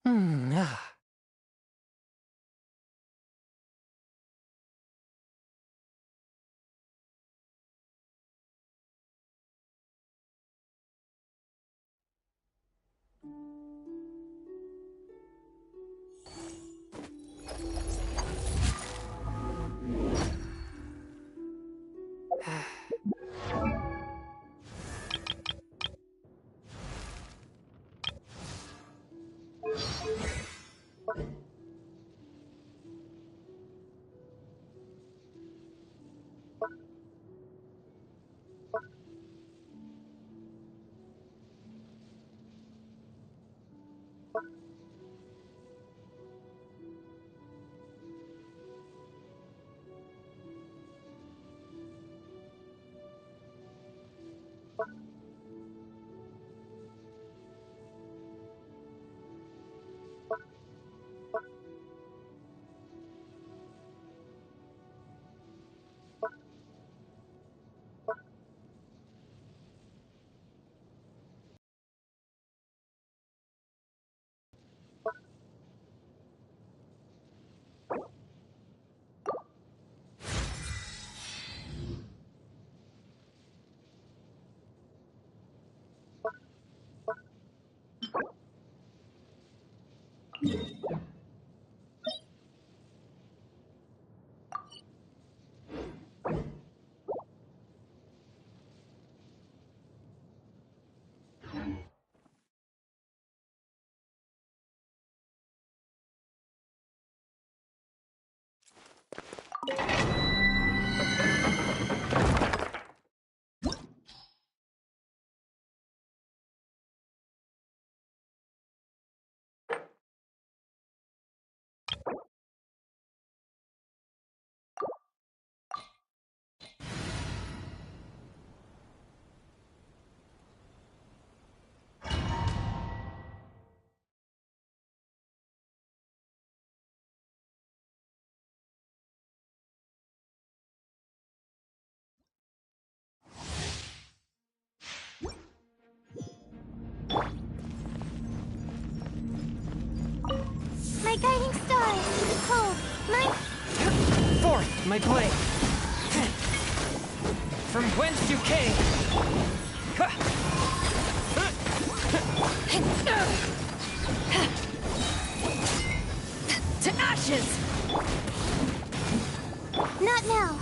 Ah. My guiding stars, cold, my... Forth, my blade! From whence you came! To ashes! Not now!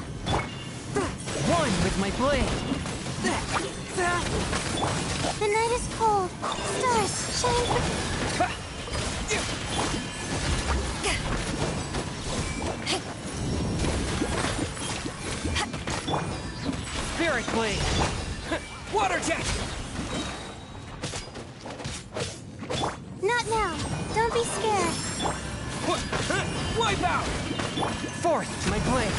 One with my blade! The night is cold, stars shine for... Spirit blade! Water jet! Not now! Don't be scared! Wipe out! Forth, my blade!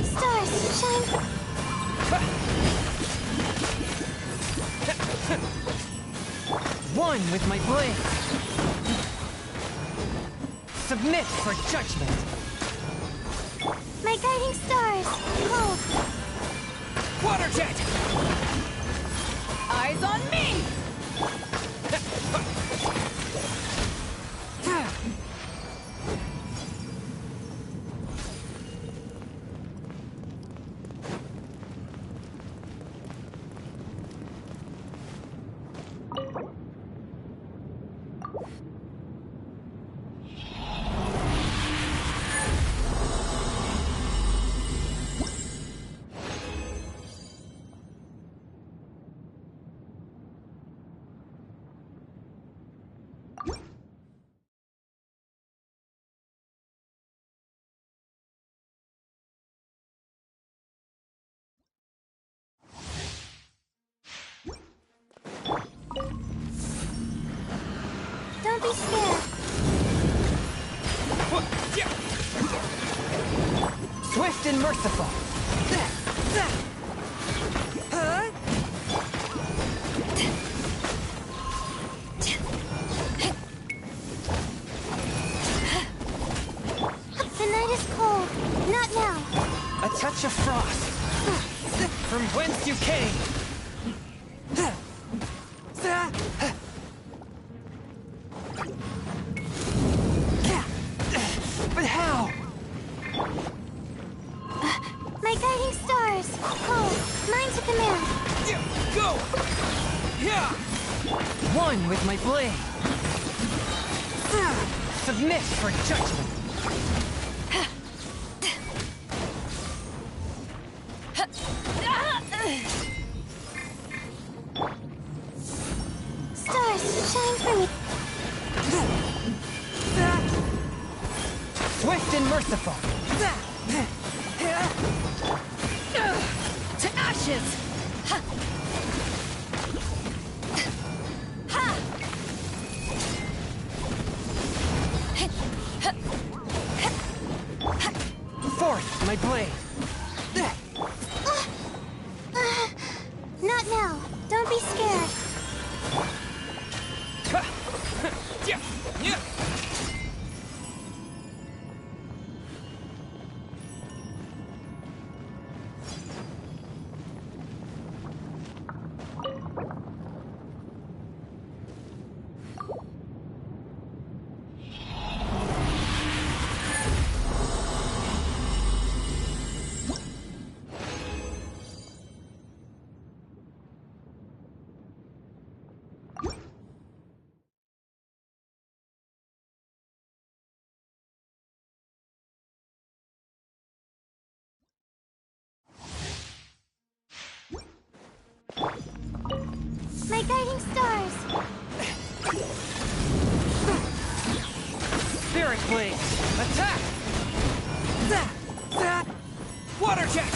Stars shine for... One with my blade! Submit for judgment! My guiding stars, cold. Water jet! Eyes on me! Don't be scared. Swift and merciful! touch of frost. From whence you came. But how? My guiding stars. Cold. Mine to command. Go! One with my blade. Submit for judgment. Stars, shine for me. Swift and merciful. To ashes! Forth my blade. Not now. Don't be scared. My guiding stars. Spirit blade. Attack! Water jet!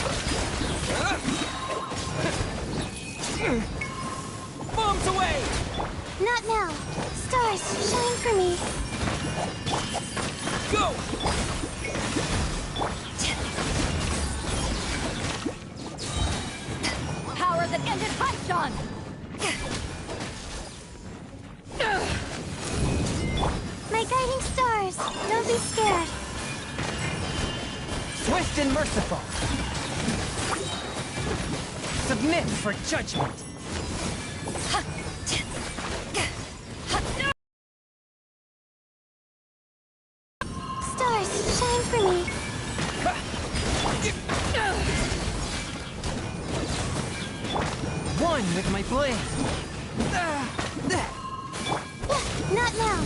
Bombs away! Not now. Stars, shine for me. Go! Power that ended Python! My guiding stars. Don't be scared. Swift and merciful. Submit for judgment. Stars, shine for me. One with my blade. Not now.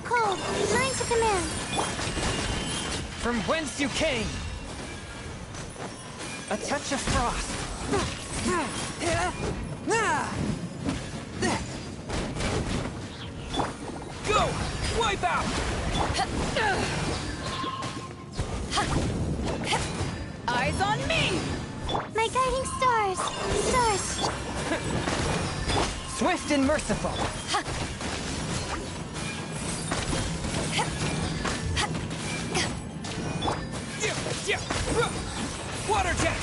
Cold, mine to command. From whence you came. A touch of frost. Go! Wipe out! Eyes on me! My guiding stars. Stars. Swift and merciful. Water jet!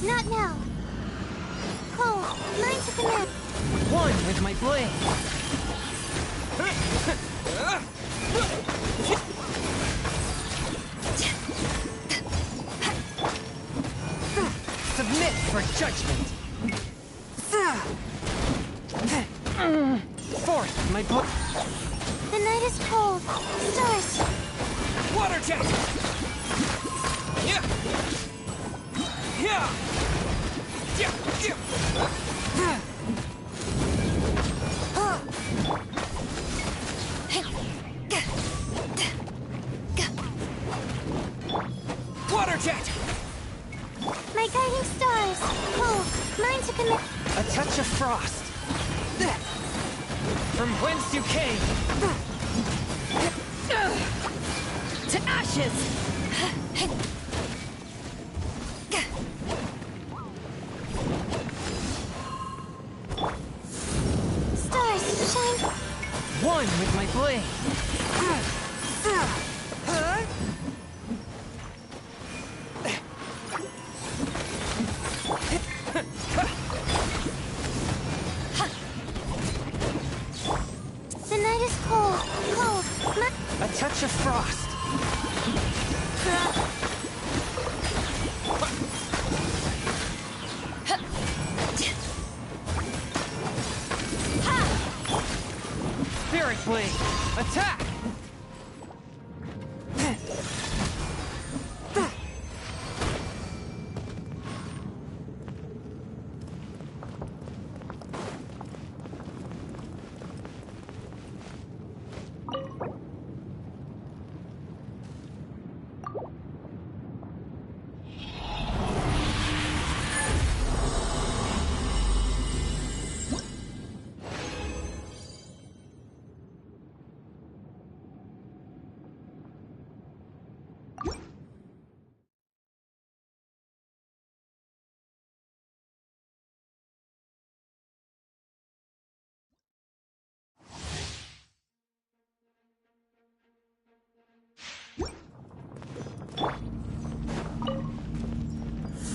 Not now. Cold, mine to command. One with my blade. Submit for judgment. Force with my blade. The night is cold. Stars. Water jet. Yeah. Yeah. Yeah. Yeah. Water jet. My guiding stars. Cold, mine to command. A touch of frost. From whence you came. To ashes! Stars, shine. One with my blade. The night is cold. Cold. A touch of frost. Spirit blade. Attack.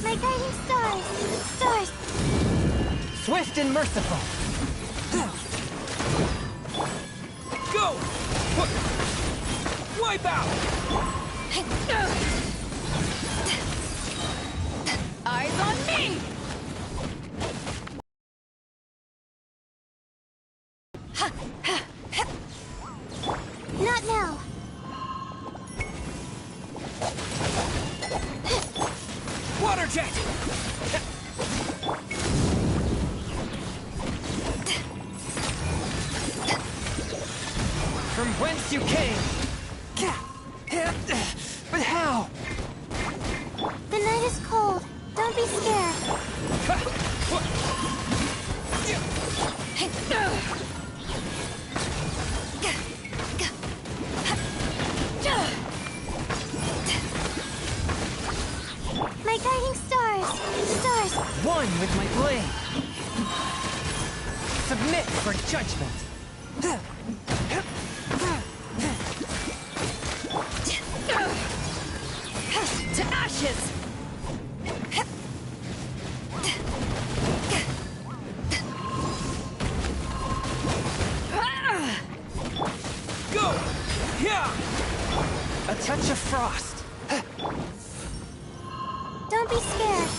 My guiding stars. Stars. Swift and merciful. Go! Wipe out! Eyes on me! Not now. Water jet! From whence you came! But how? The night is cold. Don't be scared. My guiding stars. Stars. One with my blade. Submit for judgment. To ashes! Go! Yeah! A touch of frost. Don't be scared.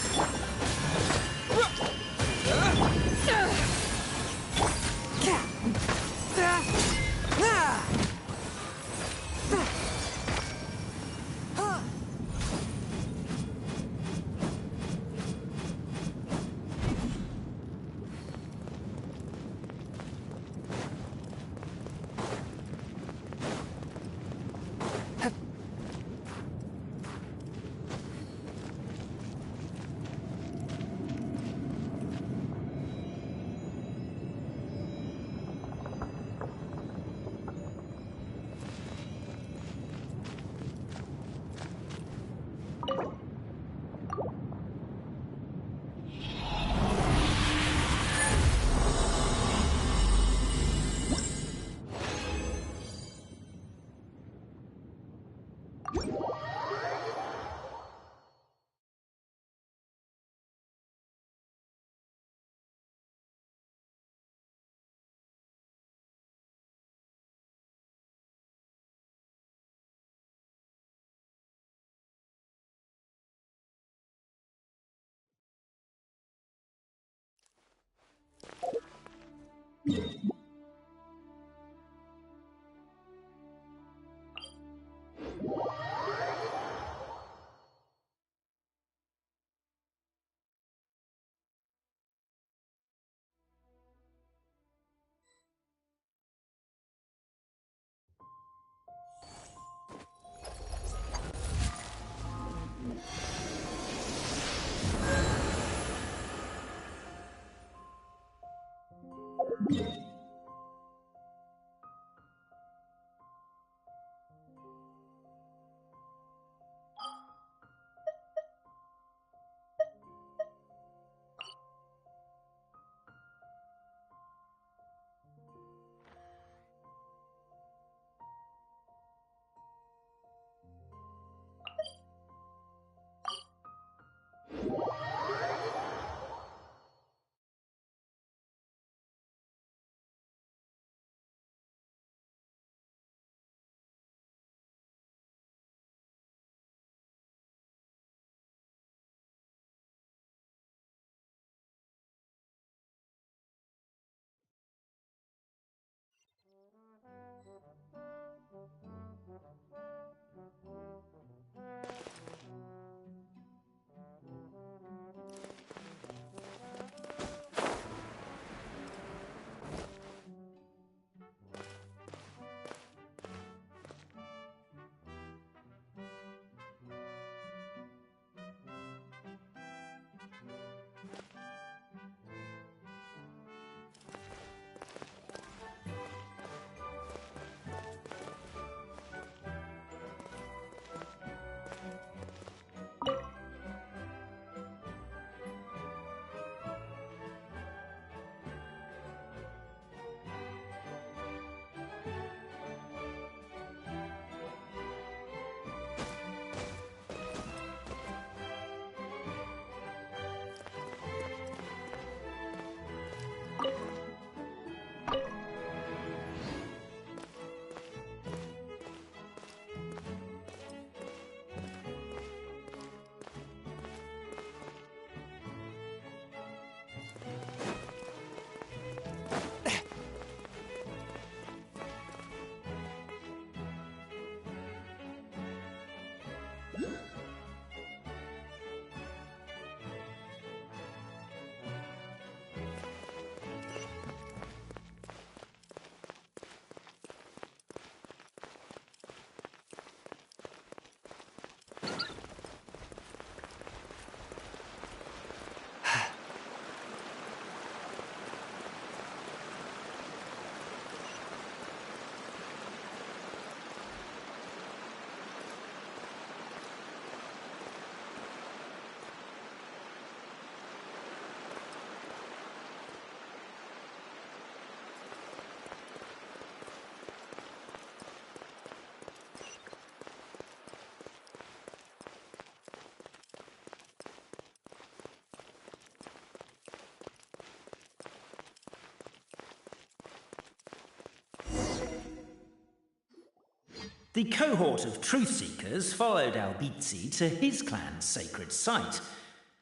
The cohort of truth seekers followed Albizzi to his clan's sacred site.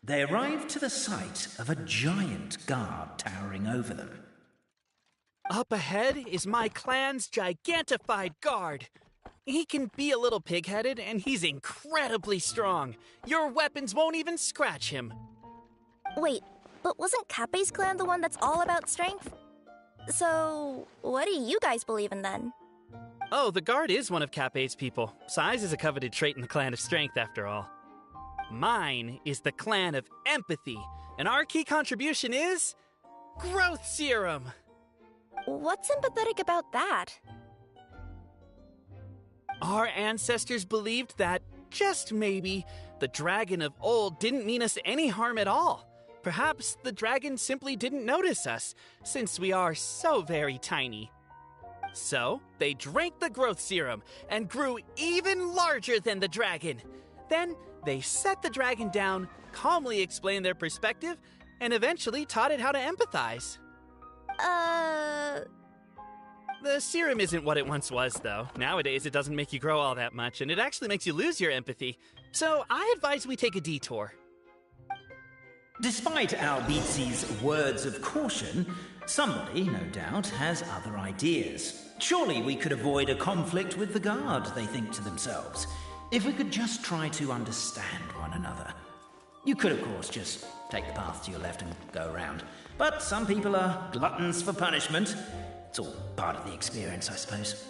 They arrived to the site of a giant guard towering over them. Up ahead is my clan's gigantified guard. He can be a little pig-headed, and he's incredibly strong. Your weapons won't even scratch him. Wait, but wasn't Kappe's clan the one that's all about strength? So, what do you guys believe in then? Oh, the guard is one of Kappe's people. Size is a coveted trait in the clan of strength, after all. Mine is the clan of empathy, and our key contribution is growth serum. What's empathetic about that? Our ancestors believed that, just maybe, the dragon of old didn't mean us any harm at all. Perhaps the dragon simply didn't notice us, since we are so very tiny. So, they drank the growth serum and grew even larger than the dragon. Then, they set the dragon down, calmly explained their perspective, and eventually taught it how to empathize. The serum isn't what it once was, though. Nowadays, it doesn't make you grow all that much, and it actually makes you lose your empathy. So, I advise we take a detour. Despite Albizzi's words of caution, somebody, no doubt, has other ideas. Surely we could avoid a conflict with the guard, they think to themselves, if we could just try to understand one another. You could, of course, just take the path to your left and go around. But some people are gluttons for punishment. It's all part of the experience, I suppose.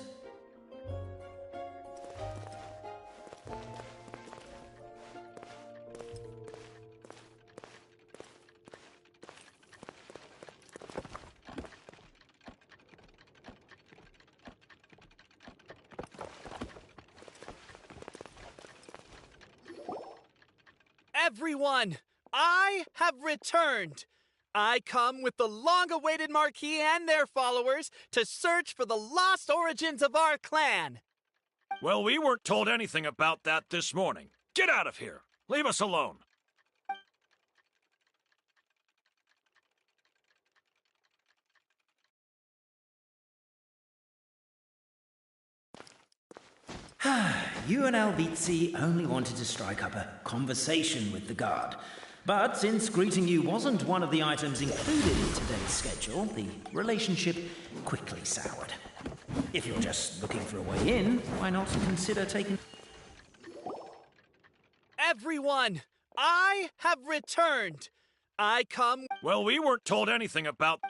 Everyone, I have returned. I come with the long-awaited Marquis and their followers to search for the lost origins of our clan. Well, we weren't told anything about that this morning. Get out of here. Leave us alone. You and Albizzi only wanted to strike up a conversation with the guard. But since greeting you wasn't one of the items included in today's schedule, the relationship quickly soured. If you're just looking for a way in, why not consider taking... Everyone, I have returned. I come... Well, we weren't told anything about...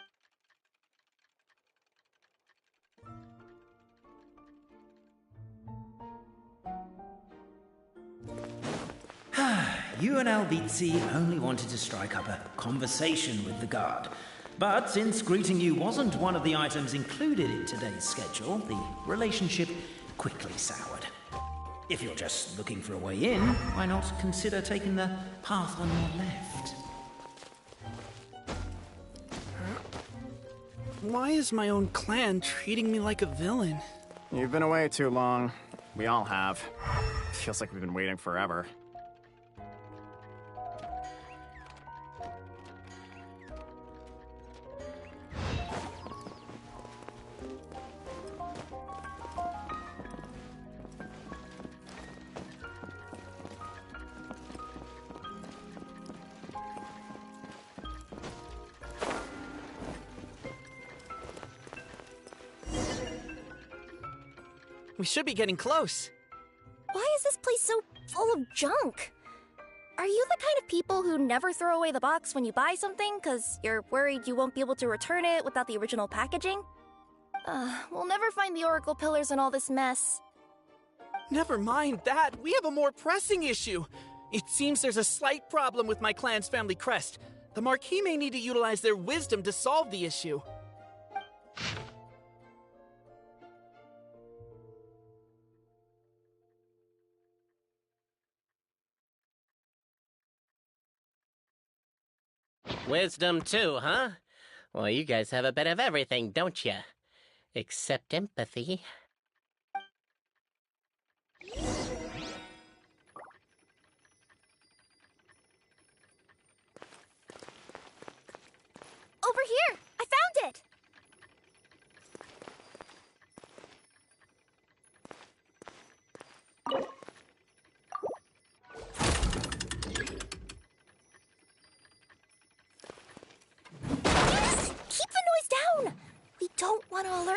You and Albizzi only wanted to strike up a conversation with the guard. But since greeting you wasn't one of the items included in today's schedule, the relationship quickly soured. If you're just looking for a way in, why not consider taking the path on your left? Why is my own clan treating me like a villain? You've been away too long. We all have. Feels like we've been waiting forever. We should be getting close. Why is this place so full of junk? Are you the kind of people who never throw away the box when you buy something because you're worried you won't be able to return it without the original packaging? We'll never find the Oracle pillars in all this mess. Never mind that. We have a more pressing issue. It seems there's a slight problem with my clan's family crest. The Marquis may need to utilize their wisdom to solve the issue. Wisdom too, huh? Well, you guys have a bit of everything, don't you? Except empathy. Over here! I found it!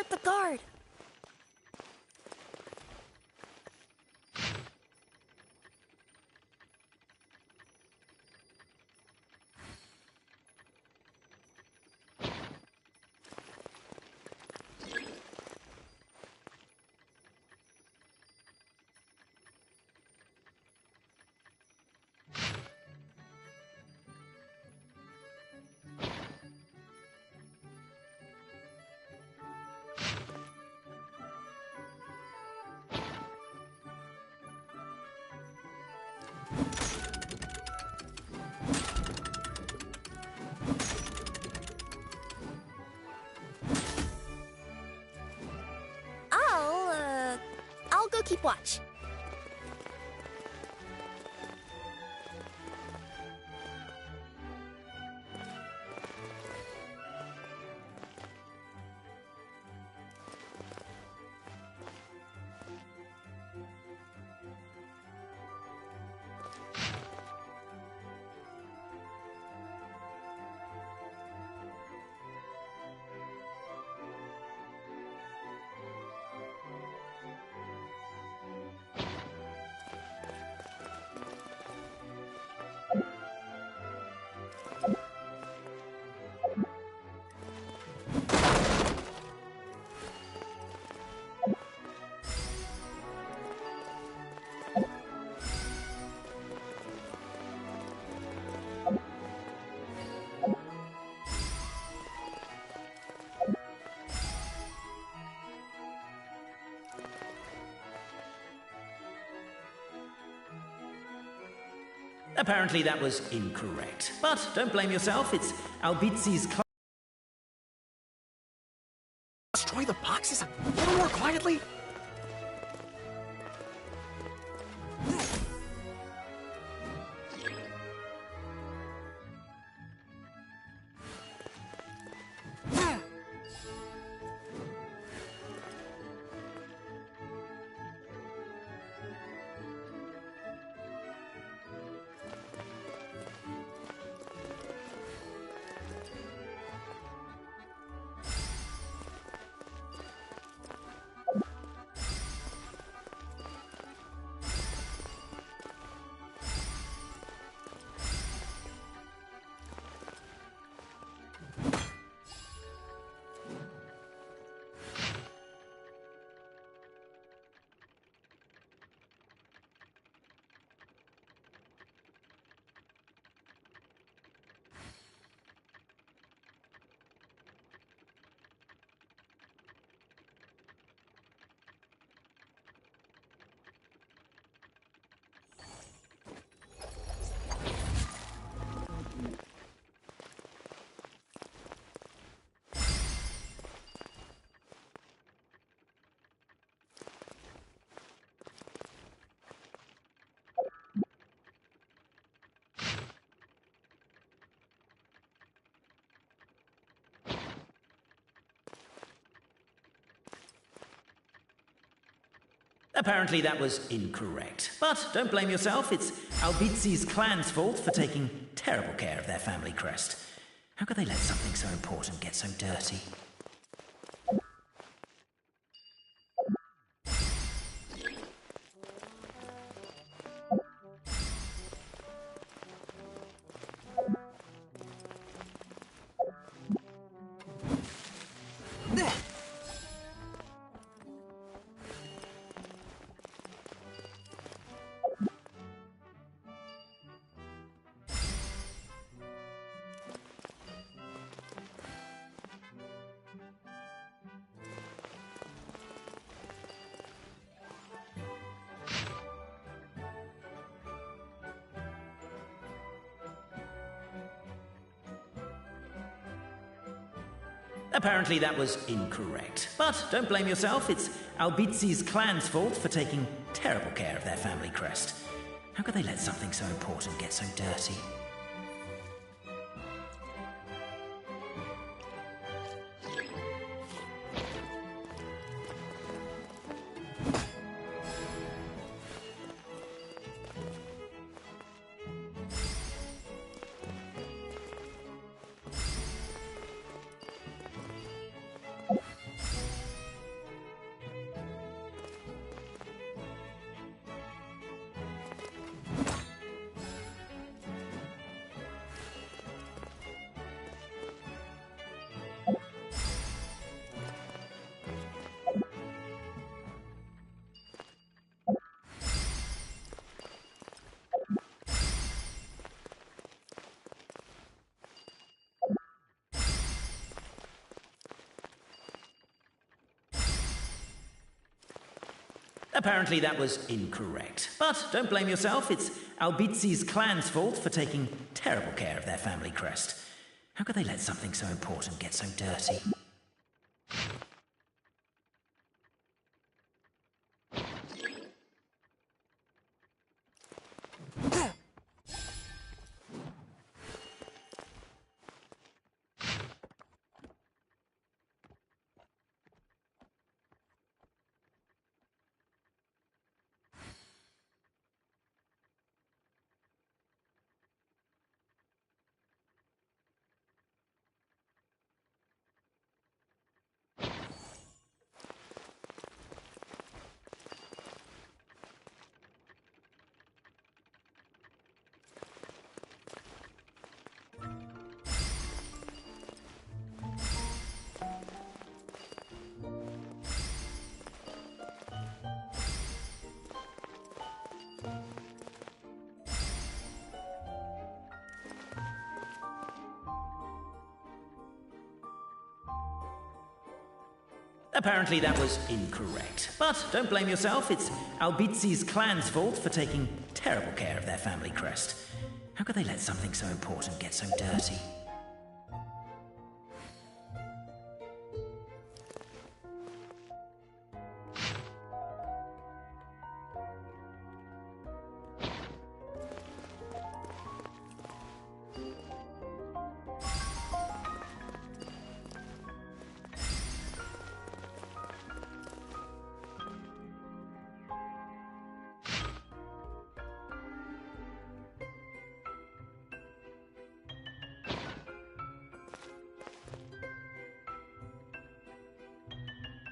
alert the guard. I'll go keep watch. Apparently that was incorrect. But don't blame yourself, it's Albizi's Destroy the boxes a little more quietly? Apparently that was incorrect. But don't blame yourself, it's Albizi's clan's fault for taking terrible care of their family crest. How could they let something so important get so dirty? Apparently that was incorrect. But don't blame yourself, it's Albizi's clan's fault for taking terrible care of their family crest. How could they let something so important get so dirty? Apparently that was incorrect. But don't blame yourself, it's Albizi's clan's fault for taking terrible care of their family crest. How could they let something so important get so dirty? Apparently that was incorrect. But don't blame yourself, it's Albizi's clan's fault for taking terrible care of their family crest. How could they let something so important get so dirty?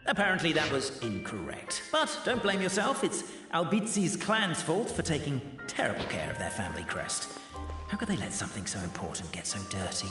Apparently that was incorrect. But don't blame yourself, it's Albizi's clan's fault for taking terrible care of their family crest. How could they let something so important get so dirty?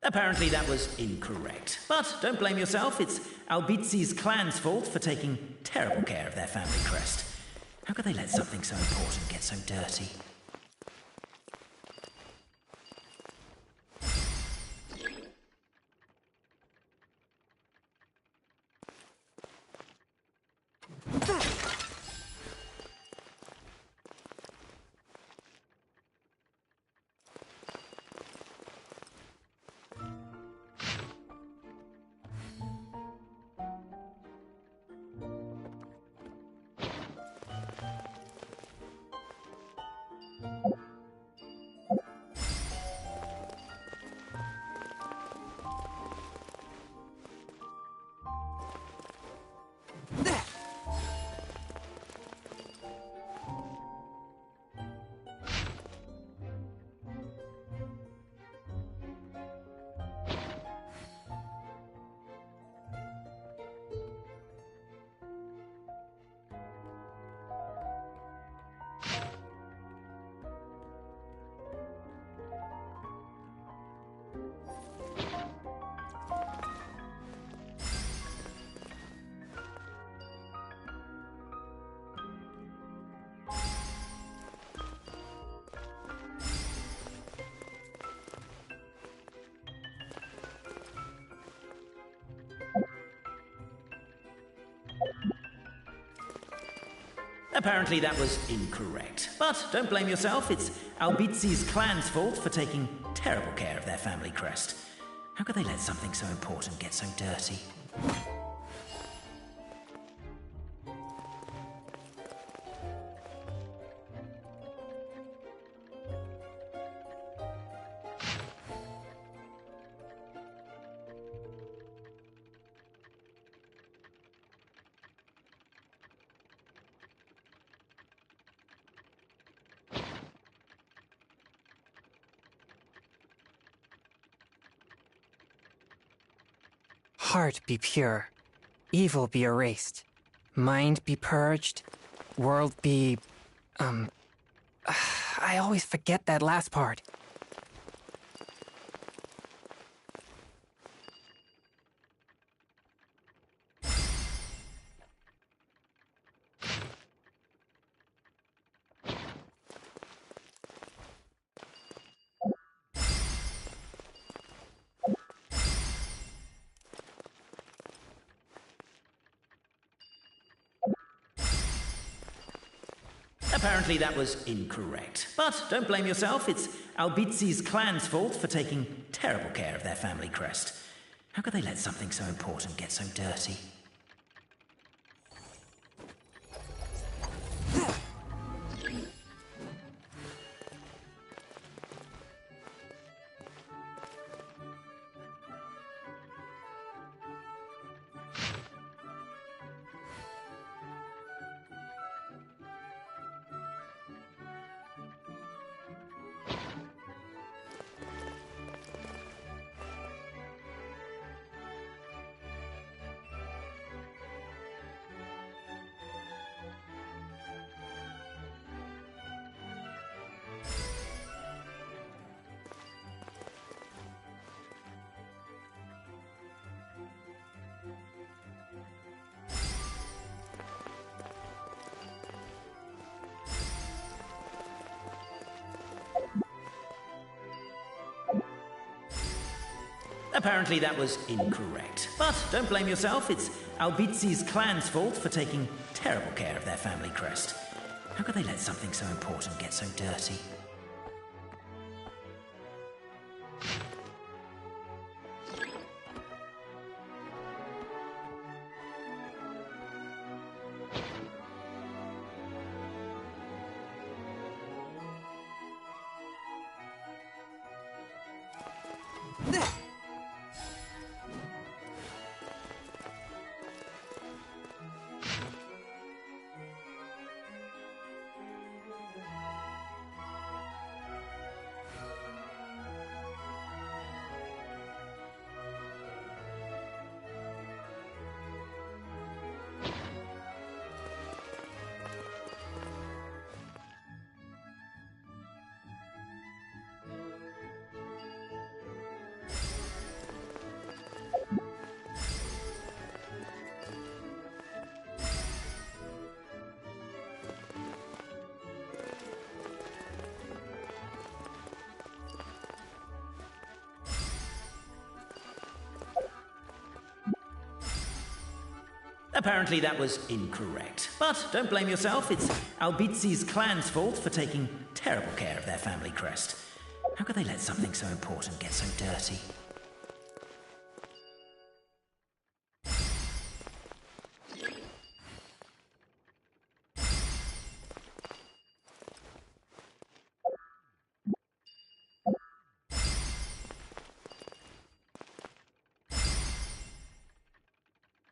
Apparently that was incorrect. But don't blame yourself, it's Albizi's clan's fault for taking terrible care of their family crest. How could they let something so important get so dirty? Apparently that was incorrect. But don't blame yourself, it's Albizi's clan's fault for taking terrible care of their family crest. How could they let something so important get so dirty? Heart be pure, evil be erased, mind be purged, world be... I always forget that last part. Apparently that was incorrect. But don't blame yourself, it's Albizi's clan's fault for taking terrible care of their family crest. How could they let something so important get so dirty? Apparently that was incorrect. But don't blame yourself, it's Albizi's clan's fault for taking terrible care of their family crest. How could they let something so important get so dirty? Apparently that was incorrect. But don't blame yourself, it's Albizi's clan's fault for taking terrible care of their family crest. How could they let something so important get so dirty?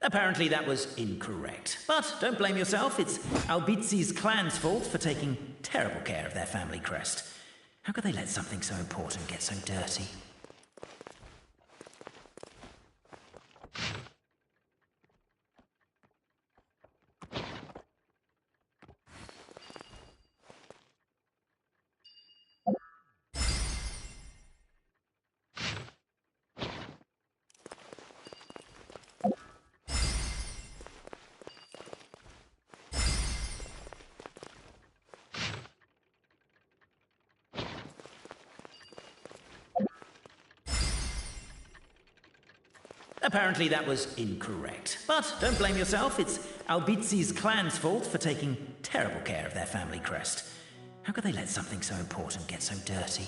Apparently that was incorrect. But don't blame yourself, it's Albizi's clan's fault for taking terrible care of their family crest. How could they let something so important get so dirty? Apparently that was incorrect. But don't blame yourself, it's Albizi's clan's fault for taking terrible care of their family crest. How could they let something so important get so dirty?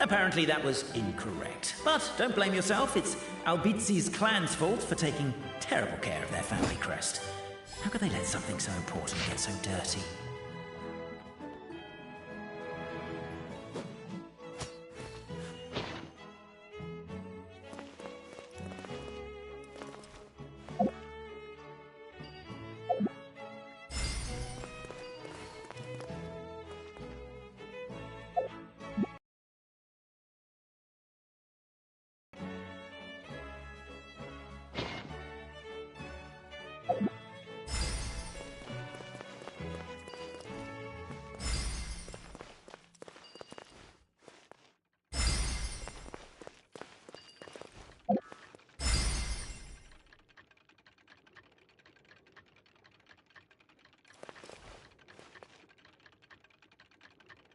Apparently that was incorrect. But don't blame yourself, it's Albizi's clan's fault for taking terrible care of their family crest. How could they let something so important get so dirty?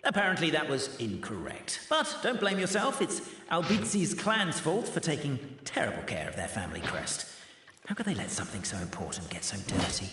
Apparently that was incorrect. But don't blame yourself, it's Albizi's clan's fault for taking terrible care of their family crest. How could they let something so important get so dirty?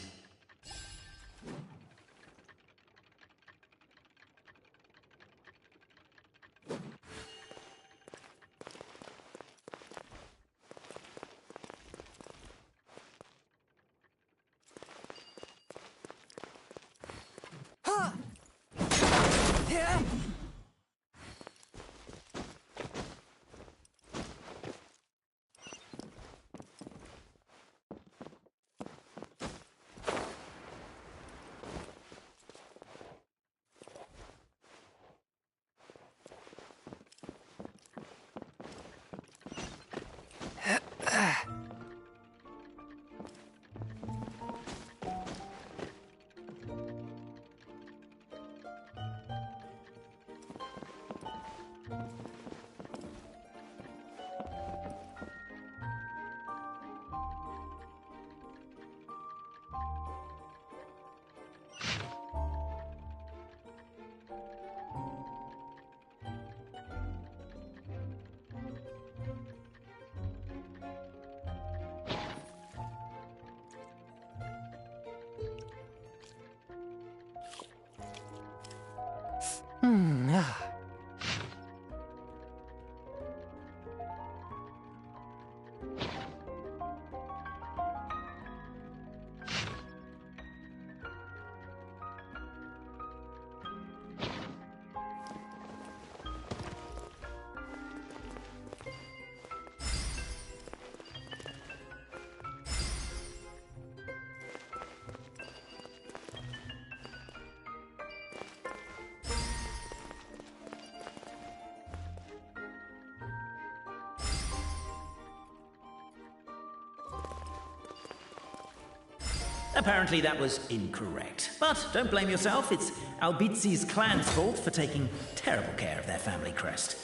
Apparently that was incorrect. But don't blame yourself, it's Albizi's clan's fault for taking terrible care of their family crest.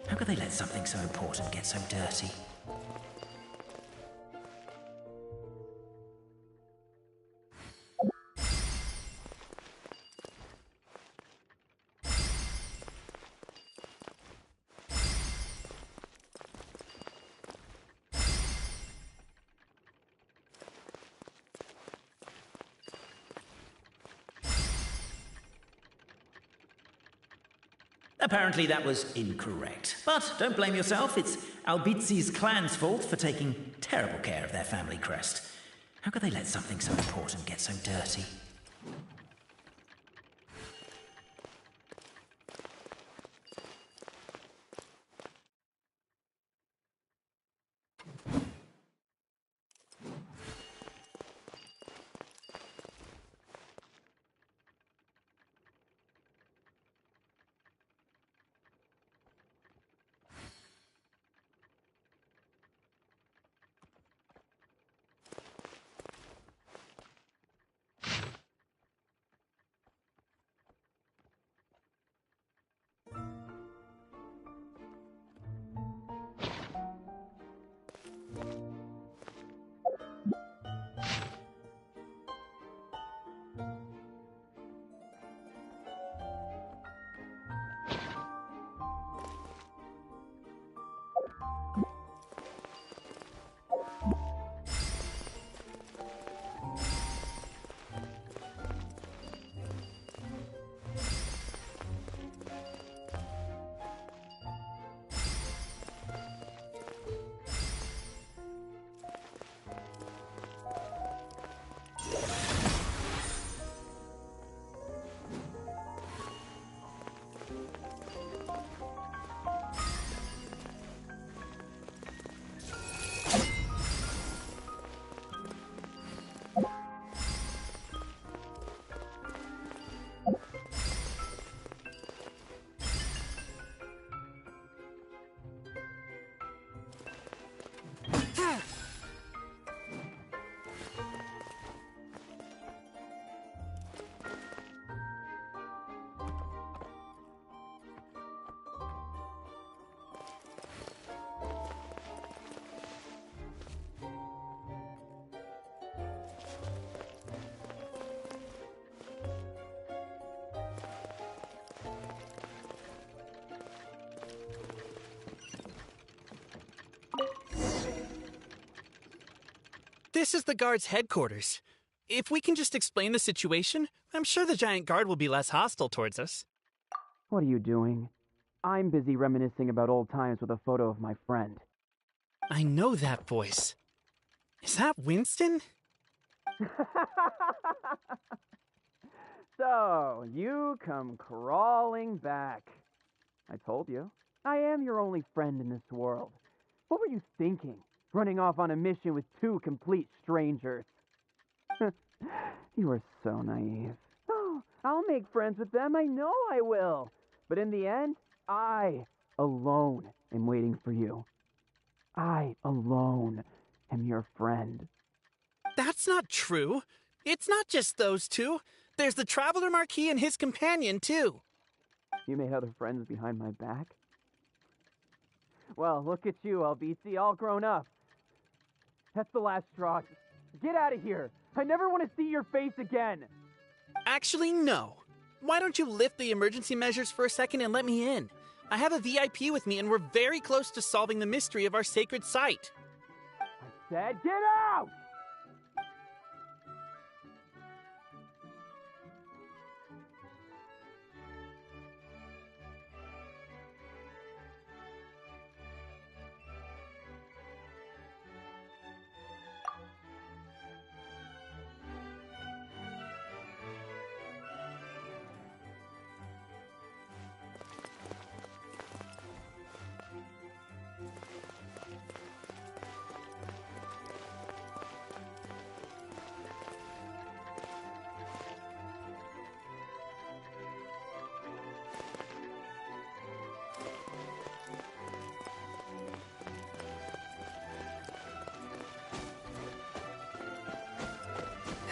How could they let something so important get so dirty? Apparently that was incorrect. But don't blame yourself, it's Albizi's clan's fault for taking terrible care of their family crest. How could they let something so important get so dirty? This is the guard's headquarters. If we can just explain the situation, I'm sure the giant guard will be less hostile towards us. What are you doing? I'm busy reminiscing about old times with a photo of my friend. I know that voice. Is that Winston? So, you come crawling back. I told you, I am your only friend in this world. What were you thinking, running off on a mission with two complete strangers? You are so naive. Oh, I'll make friends with them, I know I will. But in the end, I alone am waiting for you. I alone am your friend. That's not true. It's not just those two. There's the Traveler Marquis and his companion, too. You made other friends behind my back? Well, look at you, LBC, all grown up. That's the last straw. Get out of here. I never want to see your face again. Actually, no. Why don't you lift the emergency measures for a second and let me in? I have a VIP with me and we're very close to solving the mystery of our sacred site. I said get out!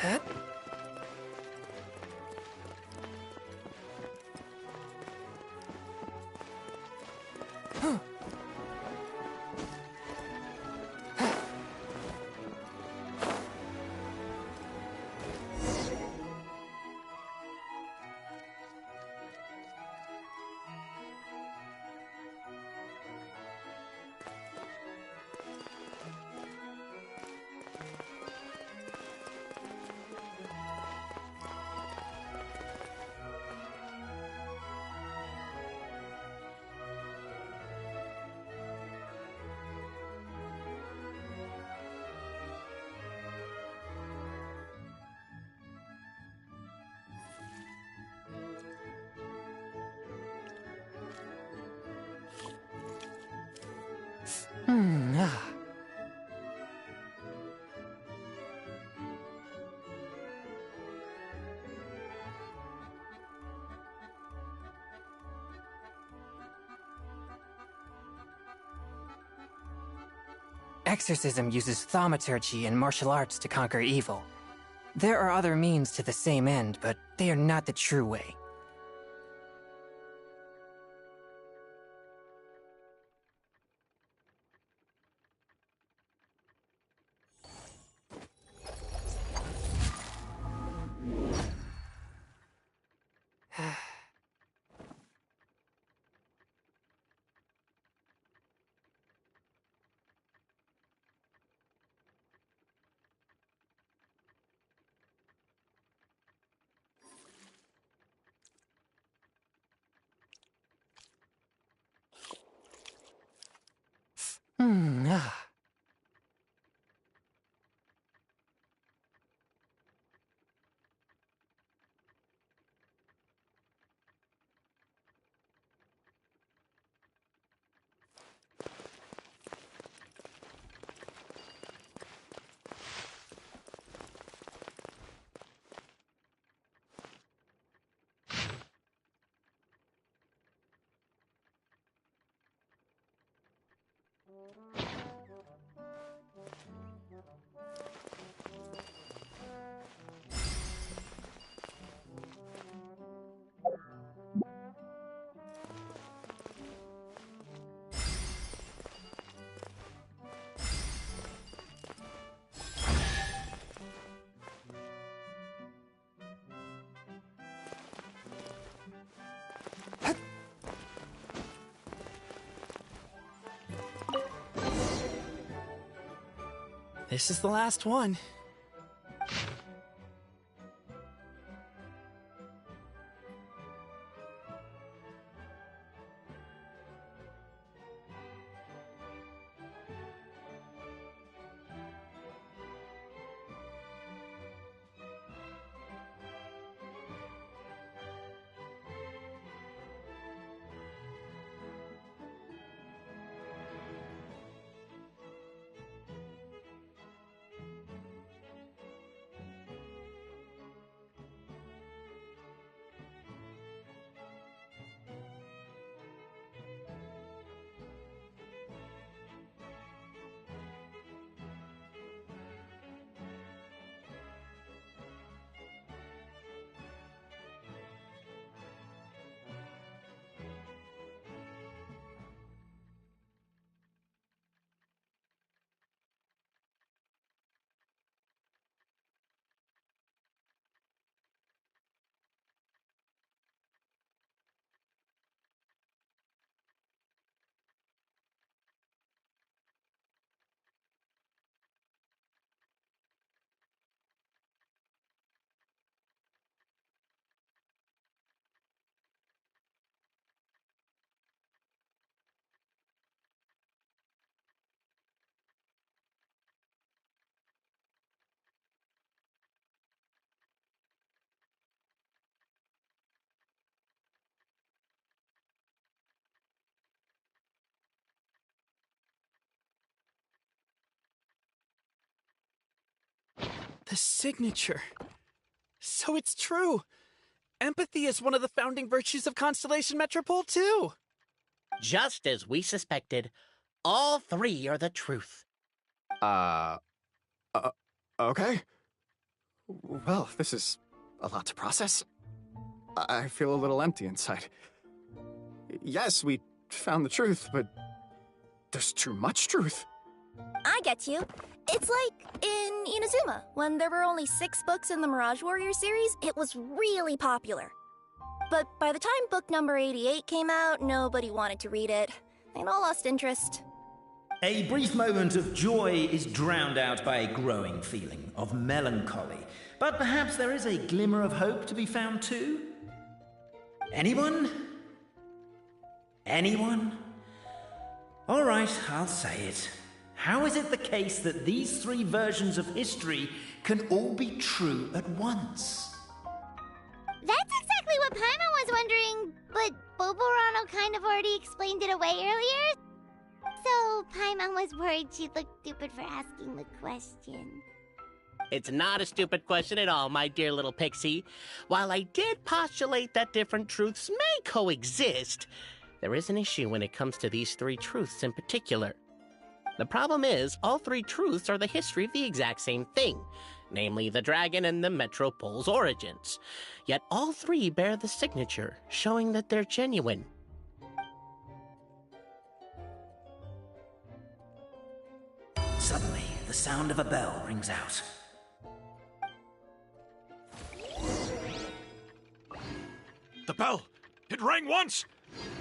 Huh? Ah. Exorcism uses thaumaturgy and martial arts to conquer evil. There are other means to the same end, but they are not the true way. Ah. This is the last one. The signature. So it's true. Empathy is one of the founding virtues of Constellation Metropole, too. Just as we suspected, all three are the truth. Okay. Well, this is a lot to process. I feel a little empty inside. Yes, we found the truth, but there's too much truth. I get you. It's like in Inazuma, when there were only 6 books in the Mirage Warrior series, it was really popular. But by the time book number 88 came out, nobody wanted to read it. They'd all lost interest. A brief moment of joy is drowned out by a growing feeling of melancholy. But perhaps there is a glimmer of hope to be found too? Anyone? Anyone? All right, I'll say it. How is it the case that these 3 versions of history can all be true at once? That's exactly what Paimon was wondering, but Boborano kind of already explained it away earlier. So Paimon was worried she'd look stupid for asking the question. It's not a stupid question at all, my dear little pixie. While I did postulate that different truths may coexist, there is an issue when it comes to these 3 truths in particular. The problem is, all 3 truths are the history of the exact same thing, namely the dragon and the Metropole's origins. Yet all 3 bear the signature, showing that they're genuine. Suddenly, the sound of a bell rings out. The bell! It rang once!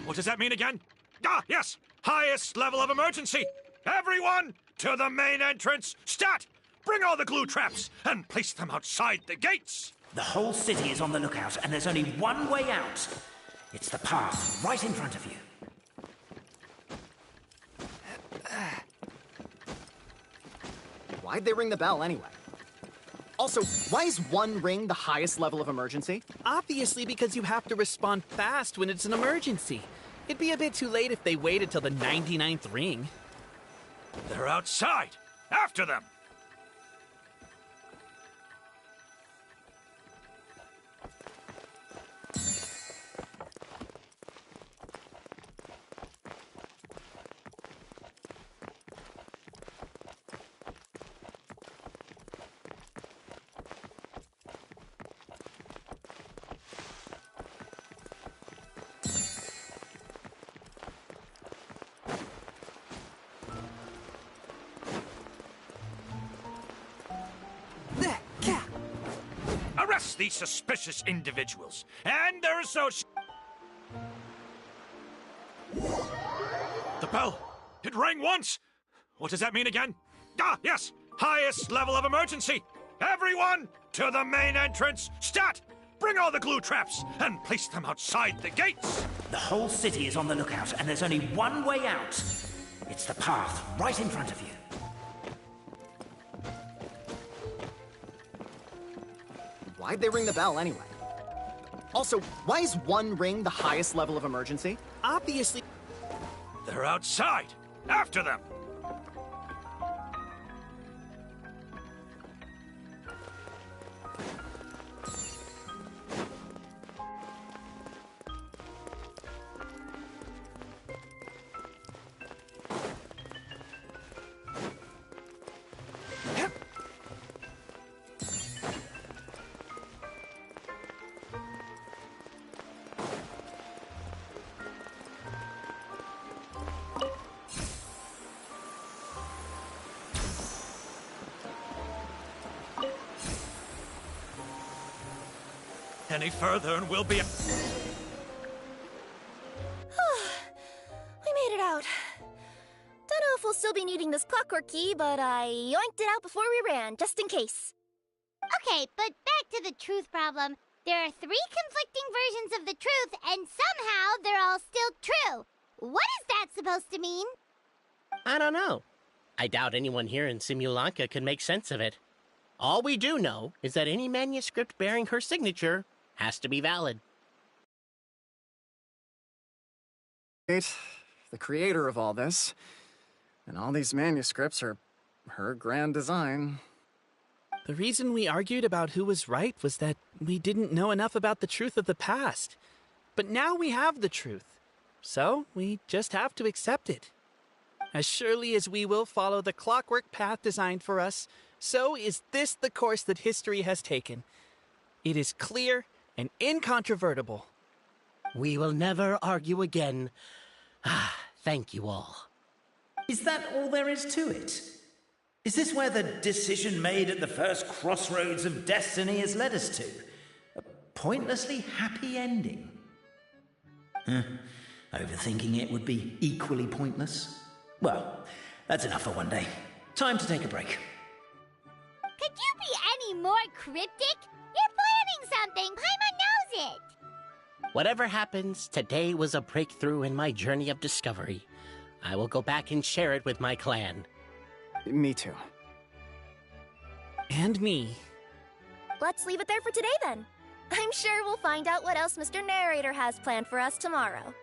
What does that mean again? Ah, yes! Highest level of emergency! Everyone, to the main entrance! Stat! Bring all the glue traps and place them outside the gates! The whole city is on the lookout, and there's only one way out. It's the path right in front of you. Why'd they ring the bell anyway? Also, why is 1 ring the highest level of emergency? Obviously because you have to respond fast when it's an emergency. It'd be a bit too late if they waited till the 99th ring. They're outside! After them! Arrest these suspicious individuals and their associates. The bell! It rang once! What does that mean again? Ah, yes! Highest level of emergency! Everyone to the main entrance! Stat! Bring all the glue traps and place them outside the gates! The whole city is on the lookout, and there's only one way out. It's the path right in front of you. Why'd they ring the bell anyway? Also, why is one ring the highest level of emergency? Obviously, They're outside! After them! Any further and we'll be... We made it out. Don't know if we'll still be needing this clockwork key, but I yoinked it out before we ran, just in case. Okay, but back to the truth problem. There are 3 conflicting versions of the truth, and somehow they're all still true. What is that supposed to mean? I don't know. I doubt anyone here in Simulanka can make sense of it. All we do know is that any manuscript bearing her signature has to be valid. The creator of all this, and all these manuscripts are her grand design. the reason we argued about who was right was that we didn't know enough about the truth of the past. But now we have the truth, so we just have to accept it. As surely as we will follow the clockwork path designed for us, so is this the course that history has taken. It is clear and incontrovertible. We will never argue again. Thank you all. Is that all there is to it? Is this where the decision made at the first crossroads of destiny has led us to? A pointlessly happy ending? Overthinking it would be equally pointless. Well, that's enough for one day. Time to take a break. Could you be any more cryptic? You're planning something. Paimon knows it. Whatever happens, today was a breakthrough in my journey of discovery. I will go back and share it with my clan. Me too. And me. Let's leave it there for today then. I'm sure we'll find out what else Mr. Narrator has planned for us tomorrow.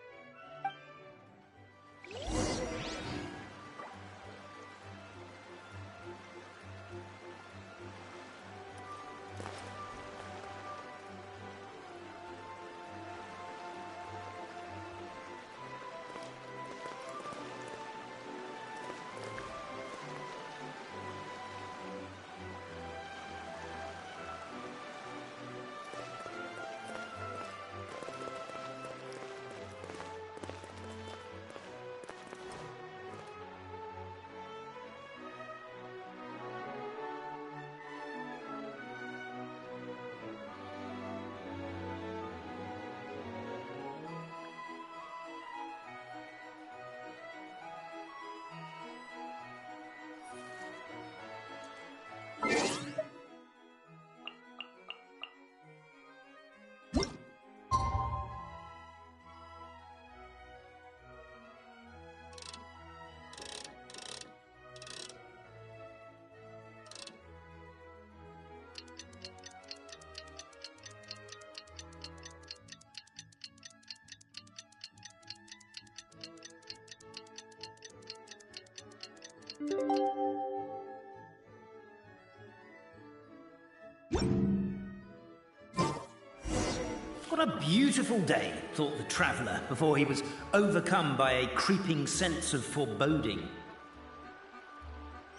What a beautiful day, thought the traveller, before he was overcome by a creeping sense of foreboding.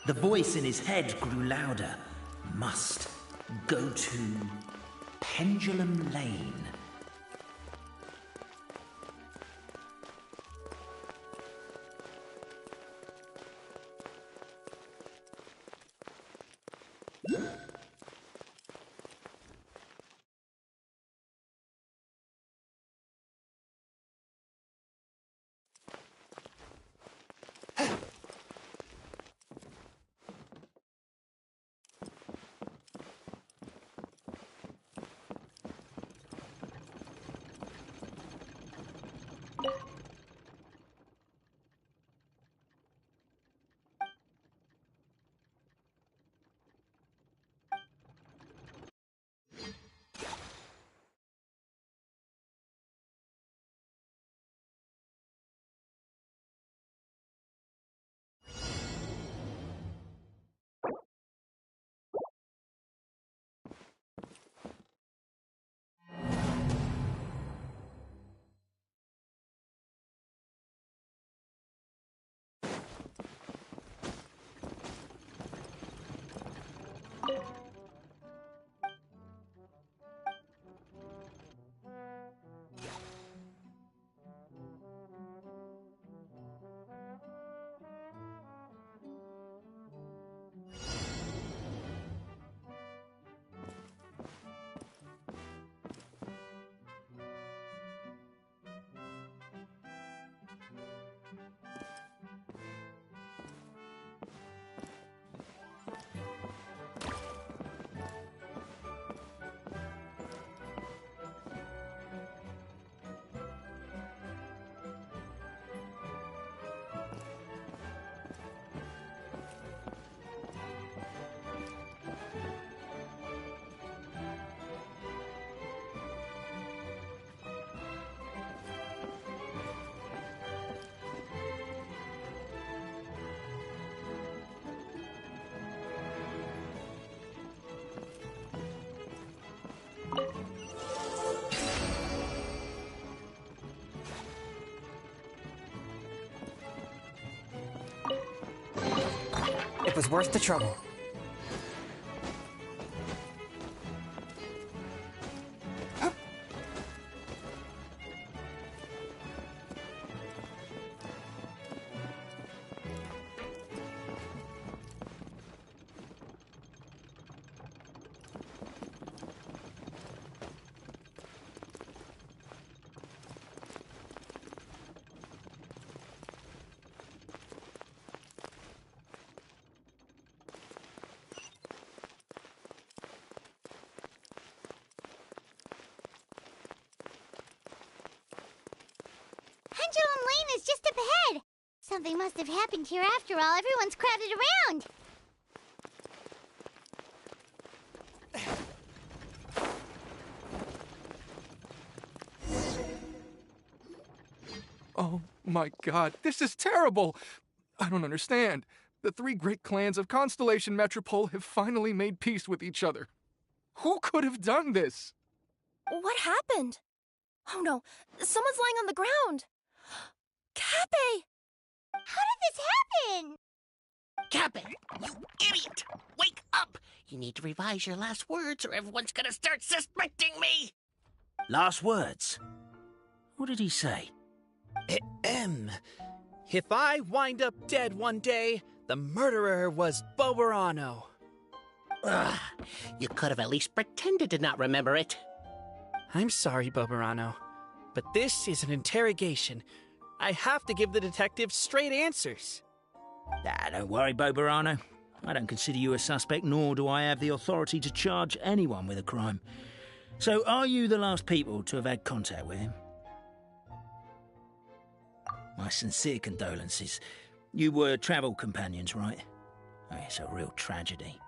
The voice in his head grew louder. Must go to Pendulum Lane. It was worth the trouble. Pendulum Lane is just up ahead. Something must have happened here after all. Everyone's crowded around. Oh my god, this is terrible! I don't understand. The three great clans of Constellation Metropole have finally made peace with each other. Who could have done this? What happened? Oh no, someone's lying on the ground. Cappe! How did this happen? Cappe, you idiot! Wake up! You need to revise your last words or everyone's gonna start suspecting me! Last words? What did he say? If I wind up dead one day, the murderer was Boberano. Ugh, you could have at least pretended to not remember it. I'm sorry, Boberano, but this is an interrogation. I have to give the detectives straight answers. Don't worry, Boberano. I don't consider you a suspect, nor do I have the authority to charge anyone with a crime. So, are you the last people to have had contact with him? My sincere condolences. You were travel companions, right? Oh, it's a real tragedy.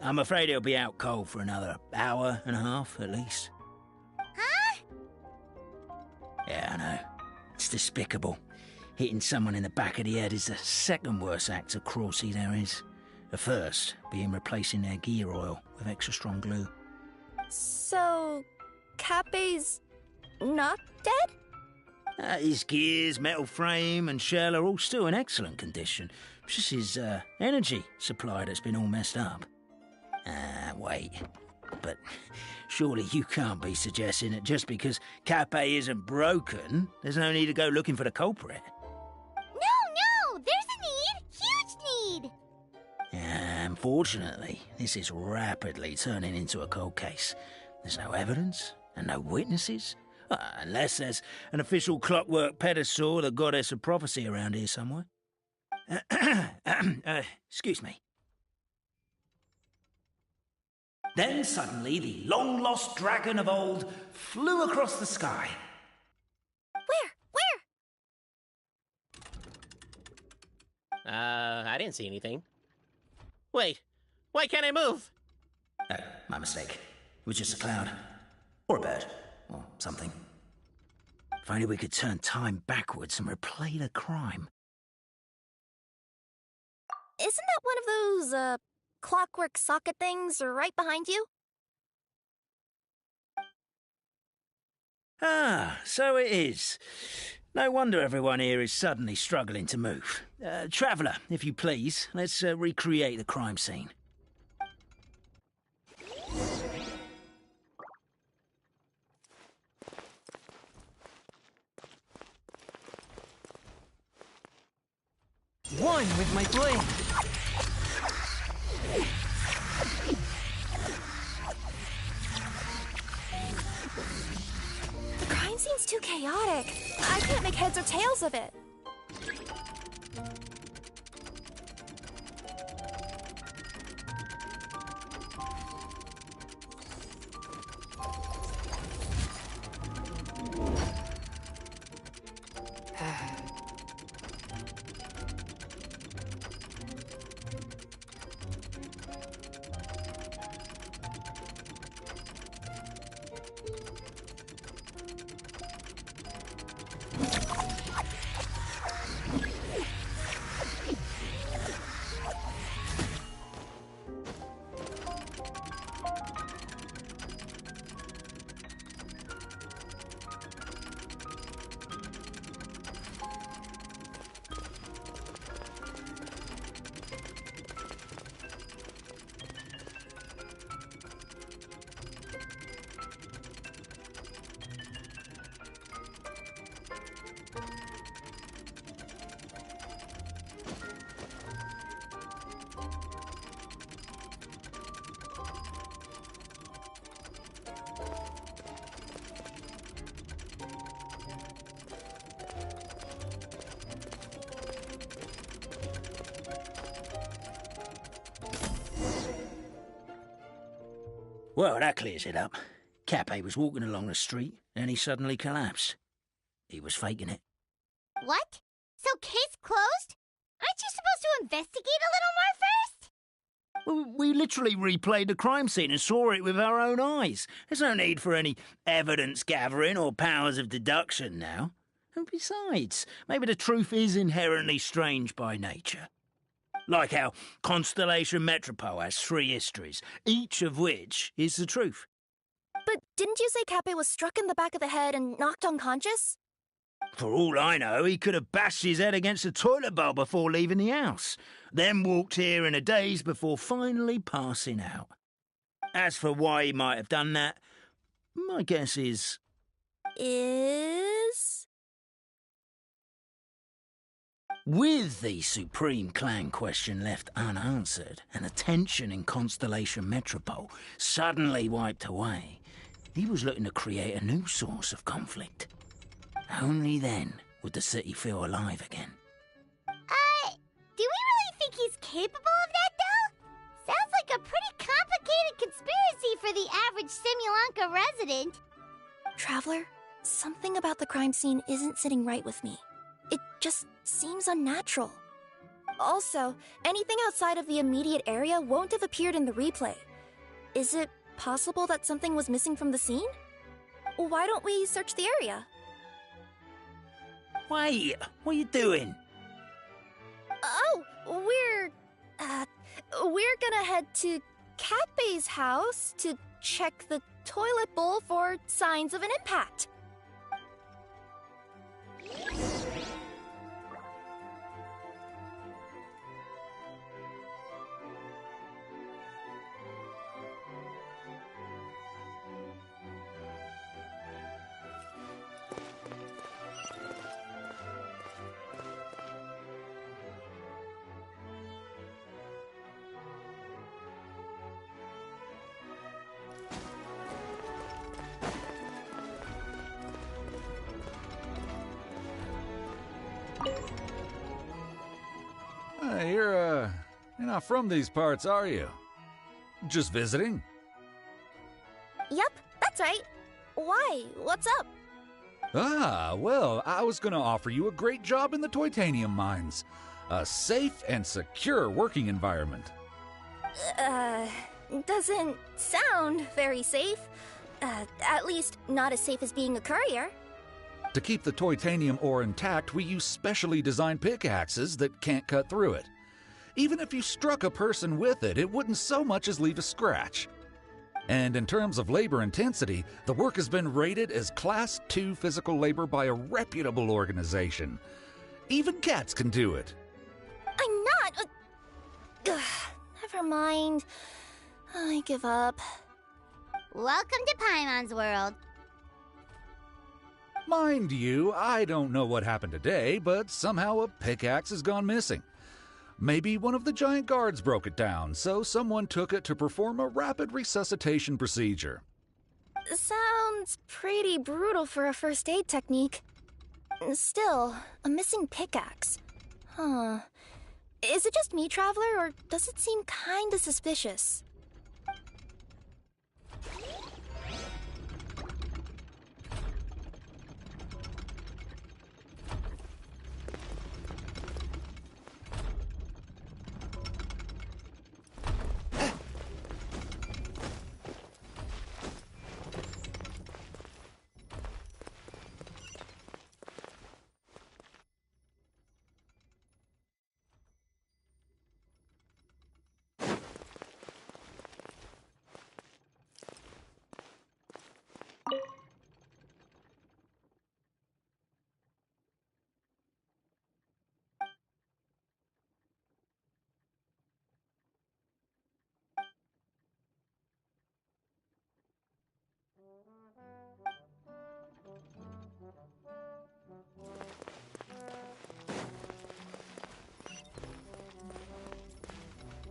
I'm afraid he'll be out cold for another hour and a half, at least. Huh? Yeah, I know. It's despicable. Hitting someone in the back of the head is the second worst act of cruelty there is. The first being replacing their gear oil with extra strong glue. So, Cappe's not dead? His gears, metal frame and shell are all still in excellent condition. It's just his energy supply that's been all messed up. Wait. But surely you can't be suggesting that just because Cappe isn't broken, there's no need to go looking for the culprit. No! There's a need! Huge need! Unfortunately, this is rapidly turning into a cold case. There's no evidence and no witnesses. Unless there's an official clockwork pedestal, the goddess of prophecy around here somewhere. Excuse me. Then suddenly the long-lost dragon of old flew across the sky. Where? I didn't see anything. Wait, why can't I move? My mistake. It was just a cloud. Or a bird. Or something. If only we could turn time backwards and replay the crime. Isn't that one of those, clockwork socket things right behind you? So it is. No wonder everyone here is suddenly struggling to move. Traveller, if you please, let's recreate the crime scene. One with my blade. The crime scene's too chaotic. I can't make heads or tails of it. Well, that clears it up. Cappe was walking along the street, and he suddenly collapsed. He was faking it. What? So case closed? Aren't you supposed to investigate a little more first? Well, we literally replayed the crime scene and saw it with our own eyes. There's no need for any evidence gathering or powers of deduction now. And besides, maybe the truth is inherently strange by nature. Like how Constellation Metropole has 3 histories, each of which is the truth. But didn't you say Cappe was struck in the back of the head and knocked unconscious? For all I know, he could have bashed his head against the toilet bowl before leaving the house, then walked here in a daze before finally passing out. As for why he might have done that, my guess is... With the Supreme Clan question left unanswered and the tension in Constellation Metropole suddenly wiped away, he was looking to create a new source of conflict. Only then would the city feel alive again. Do we really think he's capable of that, though? Sounds like a pretty complicated conspiracy for the average Simulanka resident. Traveler, something about the crime scene isn't sitting right with me. It just seems unnatural. Also, anything outside of the immediate area won't have appeared in the replay. Is it possible that something was missing from the scene? Why don't we search the area? Wait, what are you doing? Oh, we're gonna head to Cappe's house to check the toilet bowl for signs of an impact. You're not from these parts, are you? Just visiting? Yep, that's right. Why? What's up? Well, I was gonna offer you a great job in the Titanium mines. A safe and secure working environment. Doesn't sound very safe. At least not as safe as being a courier. To keep the titanium ore intact, we use specially designed pickaxes that can't cut through it. Even if you struck a person with it, it wouldn't so much as leave a scratch. And in terms of labor intensity, the work has been rated as Class 2 physical labor by a reputable organization. Even cats can do it. I'm not... Never mind. I give up. Welcome to Paimon's world. Mind you, I don't know what happened today, but somehow a pickaxe has gone missing. Maybe one of the giant guards broke it down, so someone took it to perform a rapid resuscitation procedure. Sounds pretty brutal for a first aid technique. Still, a missing pickaxe. Huh. Is it just me, Traveler, or does it seem kinda suspicious?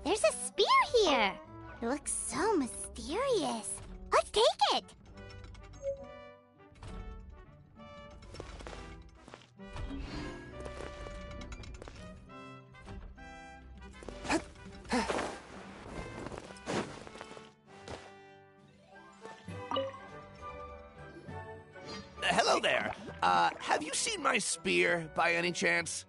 There's a spear here. It looks so mysterious. Let's take it. you seen my spear, by any chance?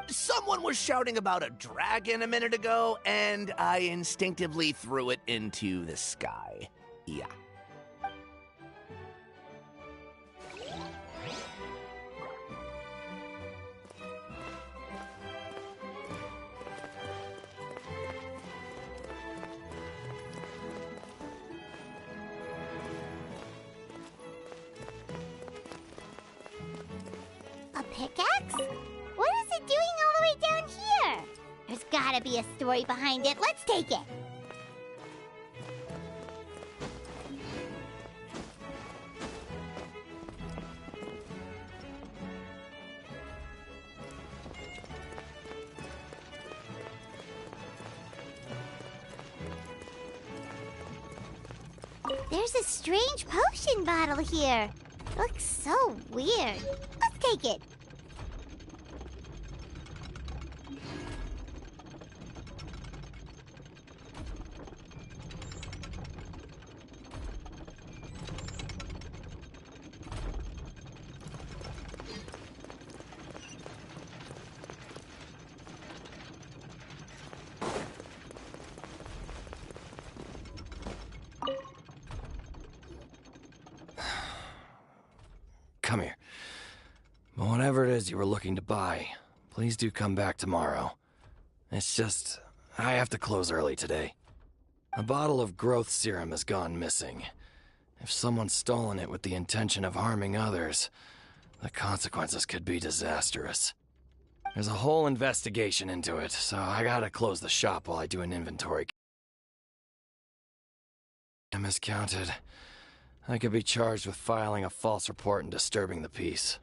Someone was shouting about a dragon a minute ago, and I instinctively threw it into the sky. Yeah. A pickaxe? What is it doing all the way down here? There's gotta be a story behind it. Let's take it. There's a strange potion bottle here. Looks so weird. Let's take it. Come here. Whatever it is you were looking to buy, please do come back tomorrow. It's just, I have to close early today. A bottle of growth serum has gone missing. If someone's stolen it with the intention of harming others, the consequences could be disastrous. There's a whole investigation into it, so I gotta close the shop while I do an inventory. I miscounted. I could be charged with filing a false report and disturbing the peace.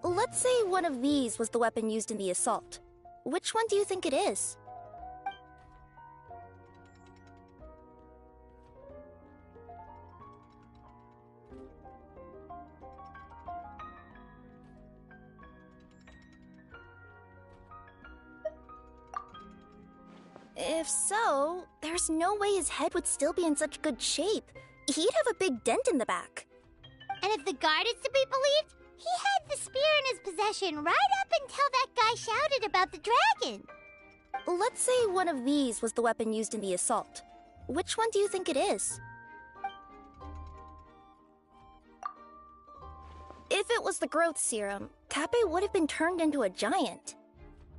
Let's say one of these was the weapon used in the assault. Which one do you think it is? If so, there's no way his head would still be in such good shape. He'd have a big dent in the back. And if the guard is to be believed, he had the spear in his possession right up until that guy shouted about the dragon. Let's say one of these was the weapon used in the assault. Which one do you think it is? If it was the growth serum, Kappe would have been turned into a giant.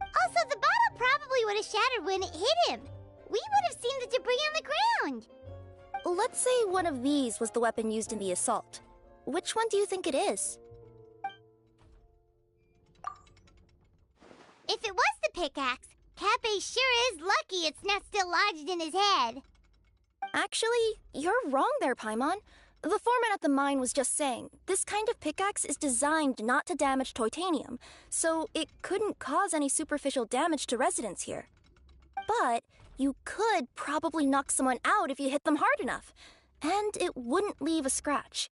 Also, the bottle probably would have shattered when it hit him. We would have seen the debris on the ground. Let's say one of these was the weapon used in the assault. Which one do you think it is? If it was the pickaxe, Kappe sure is lucky it's not still lodged in his head. Actually, you're wrong there, Paimon. The foreman at the mine was just saying, this kind of pickaxe is designed not to damage titanium, so it couldn't cause any superficial damage to residents here. But you could probably knock someone out if you hit them hard enough, and it wouldn't leave a scratch.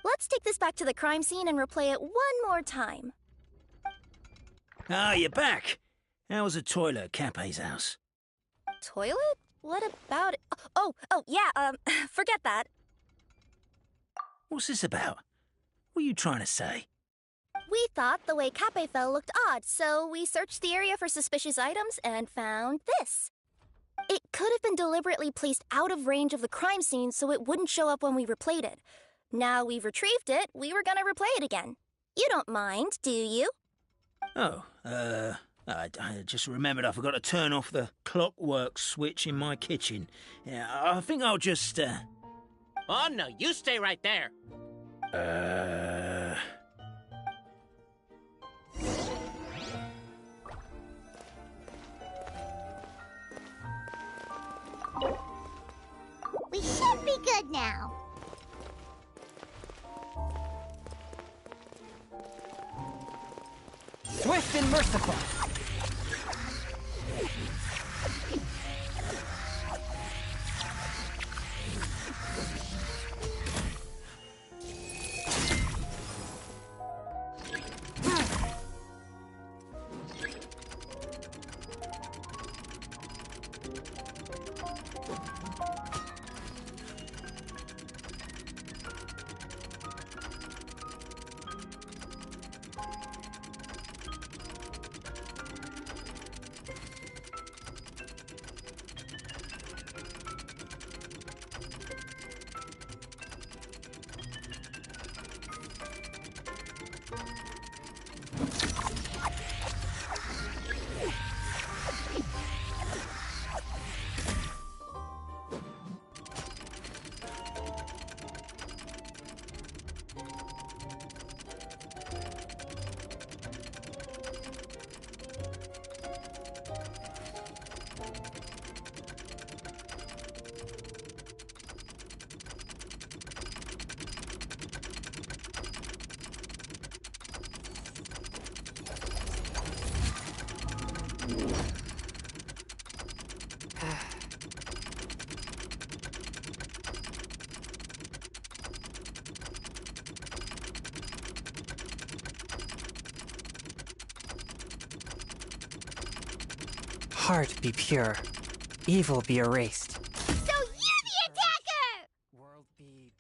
Let's take this back to the crime scene and replay it one more time. Ah, you're back. How was the toilet at Kappe's house? Toilet? What about it? Oh, yeah, forget that. What's this about? What are you trying to say? We thought the way Kappe fell looked odd, so we searched the area for suspicious items and found this. It could have been deliberately placed out of range of the crime scene so it wouldn't show up when we replayed it. Now we've retrieved it, we were gonna replay it again. You don't mind, do you? Oh, I just remembered I forgot to turn off the clockwork switch in my kitchen. Yeah, I think I'll just, Oh, no, you stay right there. We should be good now. Swift and merciful. Heart be pure, evil be erased. So you're the attacker! World be...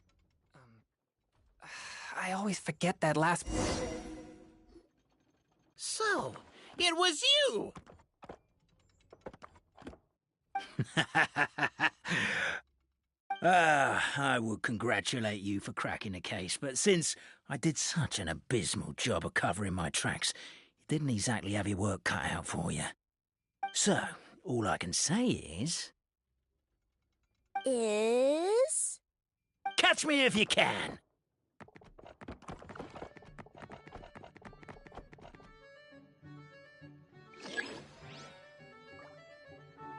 I always forget that last... So, it was you! I would congratulate you for cracking the case, but since I did such an abysmal job of covering my tracks, you didn't exactly have your work cut out for you. So, all I can say is... Catch me if you can!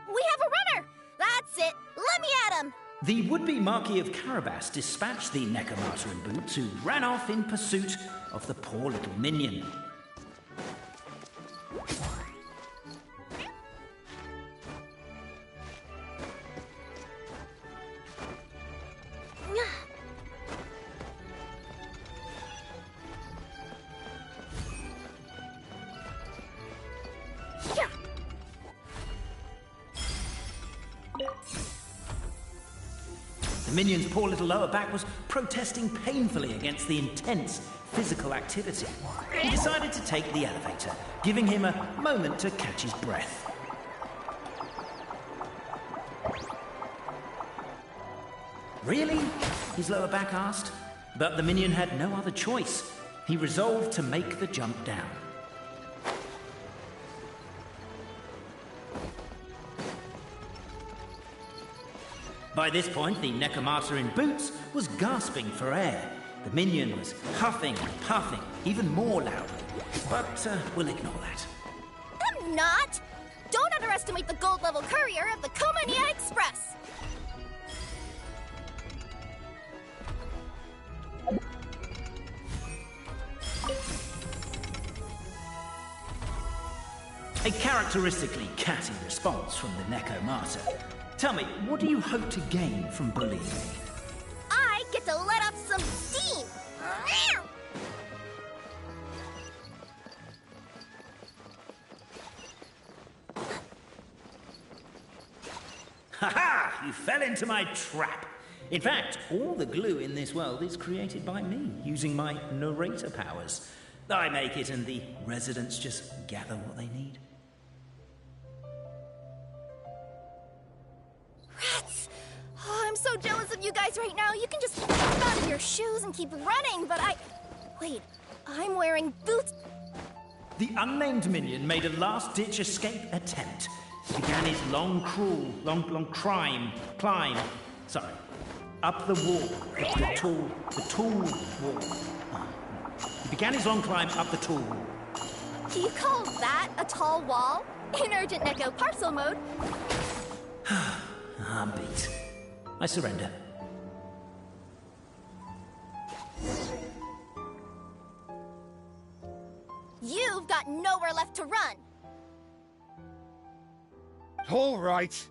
We have a runner! That's it! Let me at him! The would-be Marquis of Carabas dispatched the Necromata in boots, who ran off in pursuit of the poor little minion. The minion's poor little lower back was protesting painfully against the intense physical activity. He decided to take the elevator, giving him a moment to catch his breath. Really? His lower back asked. But the minion had no other choice. He resolved to make the jump down. By this point, the Necromata in boots was gasping for air. The minion was huffing and puffing, even more loudly. But we'll ignore that. I'm not! Don't underestimate the gold-level courier of the Komania Express! A characteristically catty response from the Necromata. Tell me, what do you hope to gain from bullying me? I get to let off some steam! Ha-ha! You fell into my trap. In fact, all the glue in this world is created by me, using my narrator powers. I make it and the residents just gather what they need. Rats! Oh, I'm so jealous of you guys right now. You can just step out of your shoes and keep running, but Wait, I'm wearing boots. The unnamed minion made a last-ditch escape attempt. He began his long climb, up the wall, the tall wall. He began his long climb up the tall wall. Do you call that a tall wall? In urgent Neko parcel mode. I'm beat. I surrender. You you've got nowhere left to run. All right.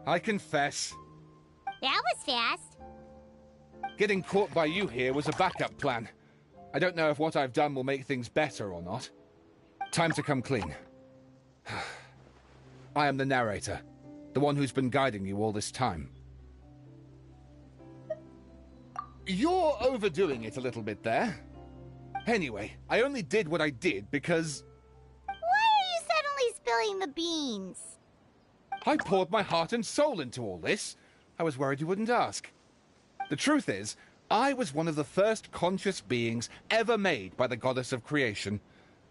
I confess. That was fast. Getting caught by you here was a backup plan. I don't know if what I've done will make things better or not. Time to come clean. I am the narrator, the one who's been guiding you all this time. You're overdoing it a little bit there. Anyway, I only did what I did because... Why are you suddenly spilling the beans? I poured my heart and soul into all this. I was worried you wouldn't ask. The truth is, I was one of the first conscious beings ever made by the goddess of creation,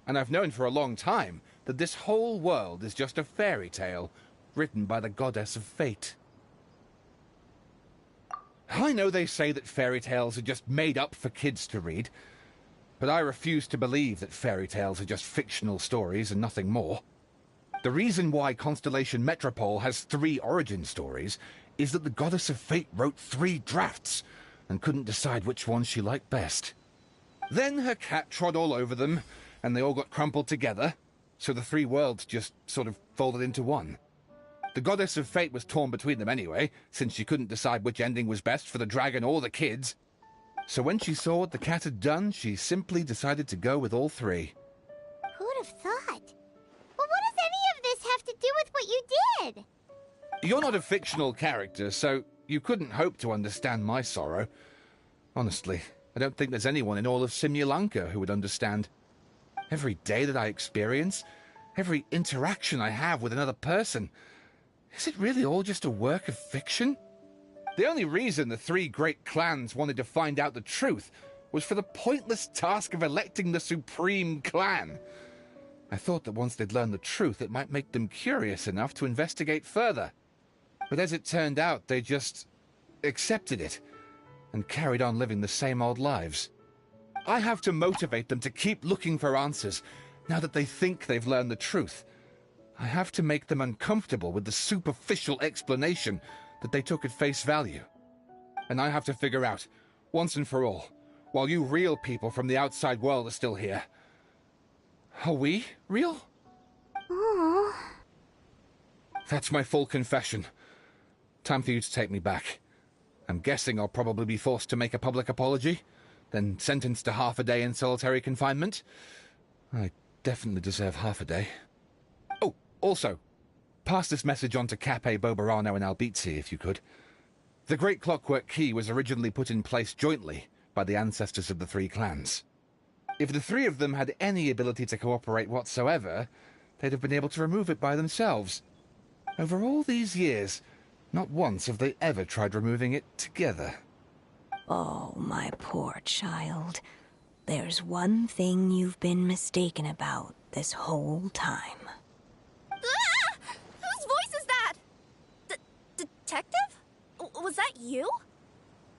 and I've known for a long time that this whole world is just a fairy tale written by the goddess of fate. I know they say that fairy tales are just made up for kids to read, but I refuse to believe that fairy tales are just fictional stories and nothing more. The reason why Constellation Metropole has 3 origin stories is that the Goddess of Fate wrote 3 drafts and couldn't decide which one she liked best. Then her cat trod all over them, and they all got crumpled together, so the 3 worlds just sort of folded into one. The Goddess of Fate was torn between them anyway, since she couldn't decide which ending was best for the dragon or the kids. So when she saw what the cat had done, she simply decided to go with all 3. Who'd have thought? Well, what does any of this have to do with what you did? You're not a fictional character, so you couldn't hope to understand my sorrow. Honestly, I don't think there's anyone in all of Simulanka who would understand. Every day that I experience, every interaction I have with another person, is it really all just a work of fiction? The only reason the 3 great clans wanted to find out the truth was for the pointless task of electing the supreme clan. I thought that once they'd learned the truth, it might make them curious enough to investigate further. But as it turned out, they just accepted it and carried on living the same old lives. I have to motivate them to keep looking for answers now that they think they've learned the truth. I have to make them uncomfortable with the superficial explanation that they took at face value. And I have to figure out, once and for all, while you real people from the outside world are still here, are we real? Aww. That's my full confession. Time for you to take me back. I'm guessing I'll probably be forced to make a public apology, then sentenced to half a day in solitary confinement. I definitely deserve half a day. Oh, also, pass this message on to Cape, Bobarano, and Albizzi, if you could. The Great Clockwork Key was originally put in place jointly by the ancestors of the 3 clans. If the 3 of them had any ability to cooperate whatsoever, they'd have been able to remove it by themselves. Over all these years, not once have they ever tried removing it together. Oh, my poor child. There's one thing you've been mistaken about this whole time. Ah! Whose voice is that? Detective? Was that you?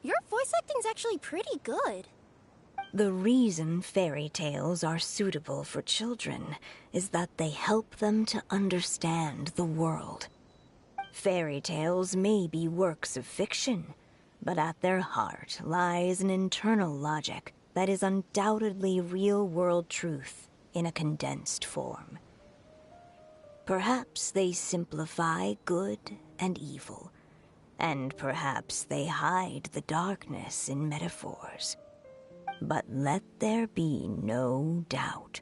Your voice acting's actually pretty good. The reason fairy tales are suitable for children is that they help them to understand the world. Fairy tales may be works of fiction, but at their heart lies an internal logic that is undoubtedly real-world truth in a condensed form. Perhaps they simplify good and evil, and perhaps they hide the darkness in metaphors. But let there be no doubt.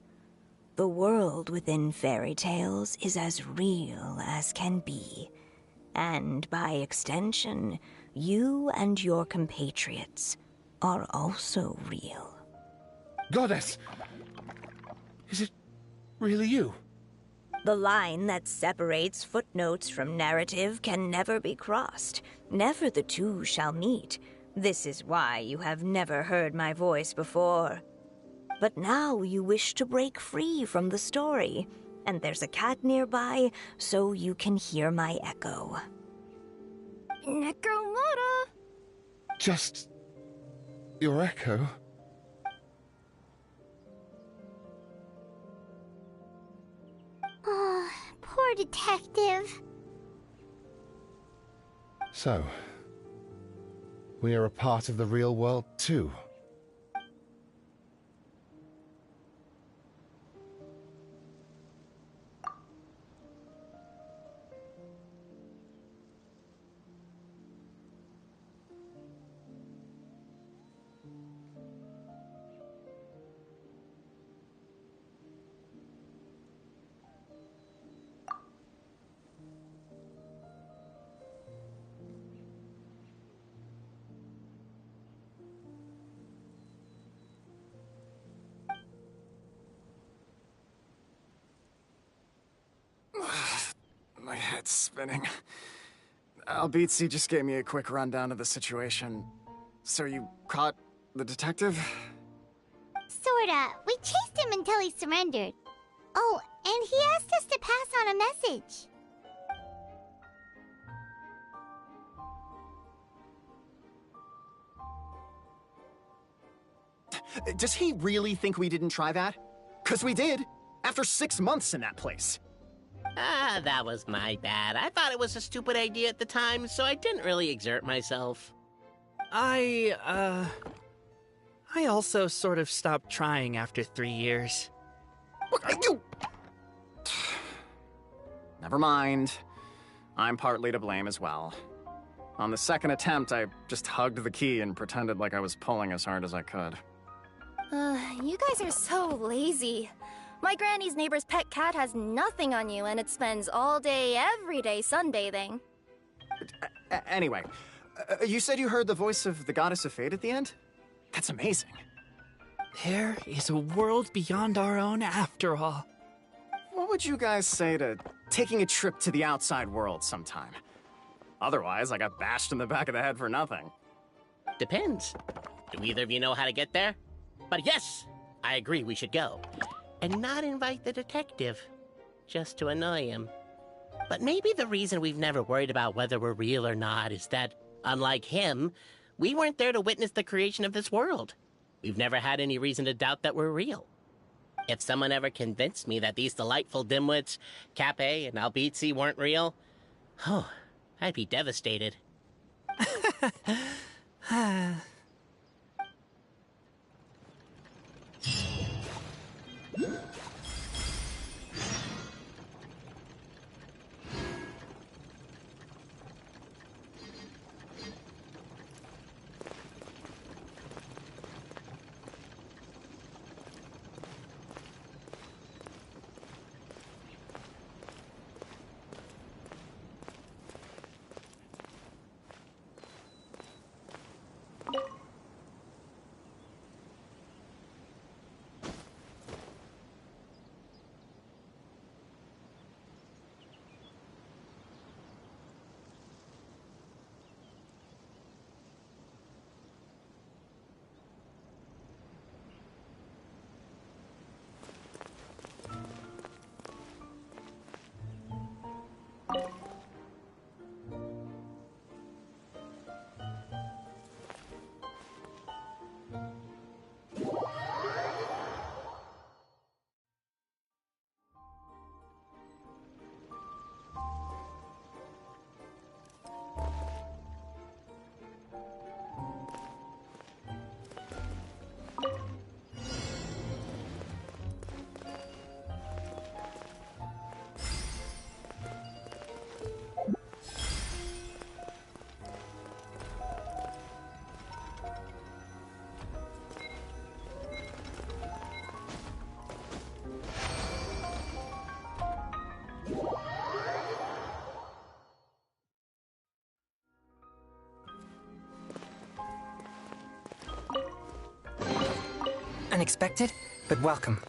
The world within fairy tales is as real as can be. And by extension, you and your compatriots are also real. Goddess! Is it really you? The line that separates footnotes from narrative can never be crossed. Never the two shall meet. This is why you have never heard my voice before. But now you wish to break free from the story, and there's a cat nearby, so you can hear my echo. Necromora! Just... your echo? Oh, poor detective. So, we are a part of the real world too. head's spinning. Albizzi just gave me a quick rundown of the situation. So you caught the detective? Sorta. We chased him until he surrendered. Oh, and he asked us to pass on a message. Does he really think we didn't try that? 'Cause we did, after 6 months in that place. Ah, that was my bad. I thought it was a stupid idea at the time, so I didn't really exert myself. I also sort of stopped trying after 3 years. You... Never mind. I'm partly to blame as well. On the second attempt, I just hugged the key and pretended like I was pulling as hard as I could. You guys are so lazy. My granny's neighbor's pet cat has nothing on you, and it spends all day, every day sunbathing. Anyway, you said you heard the voice of the Goddess of Fate at the end? That's amazing. There is a world beyond our own after all. What would you guys say to taking a trip to the outside world sometime? Otherwise, I got bashed in the back of the head for nothing. Depends. Do either of you know how to get there? But yes, I agree we should go. And not invite the detective, just to annoy him. But maybe the reason we've never worried about whether we're real or not is that, unlike him, we weren't there to witness the creation of this world. We've never had any reason to doubt that we're real. If someone ever convinced me that these delightful dimwits, Cape and Albizzi, weren't real, oh, I'd be devastated. Unexpected, but welcome.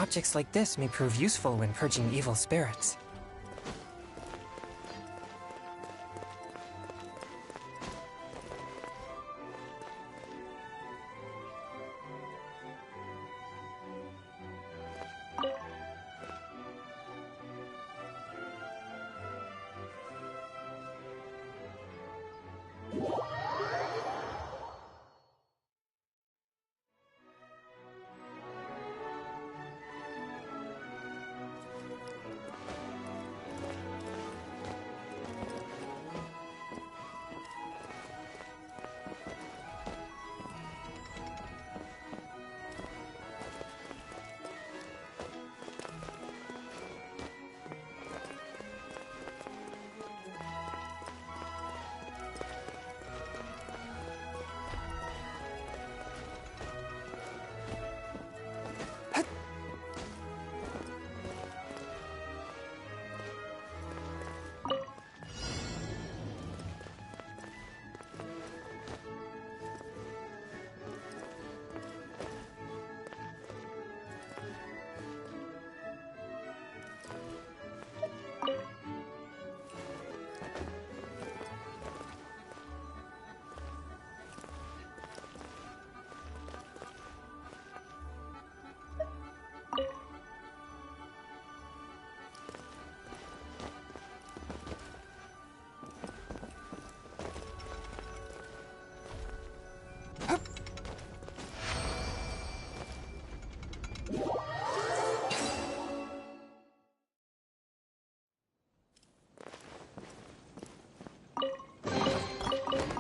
objects like this may prove useful when purging evil spirits.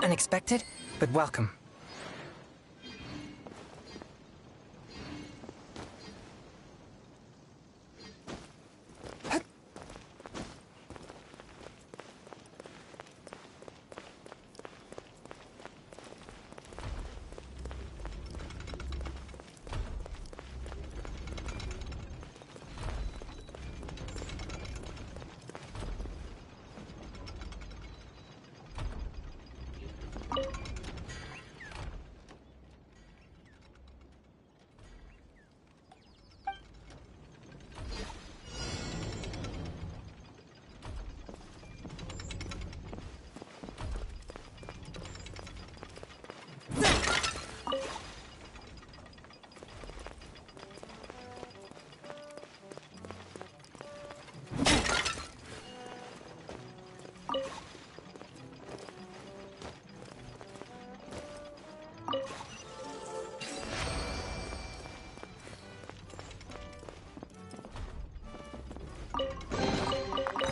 Unexpected, but welcome.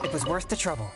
It was worth the trouble.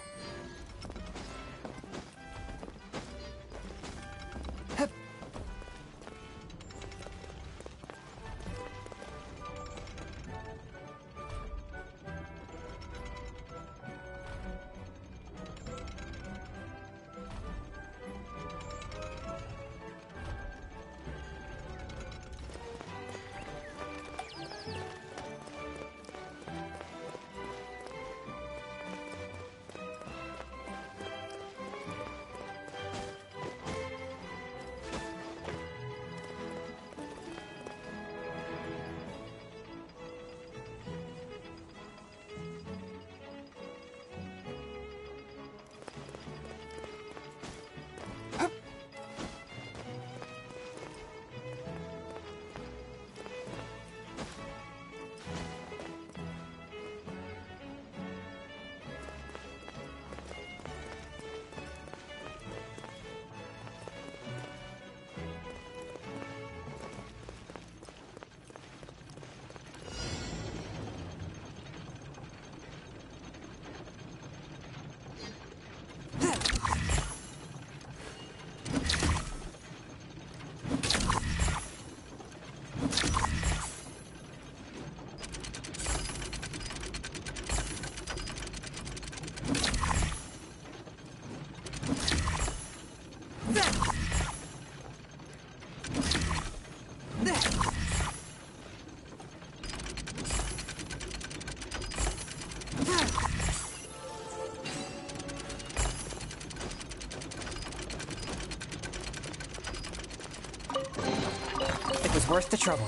It was worth the trouble.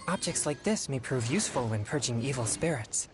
Objects like this may prove useful when purging evil spirits.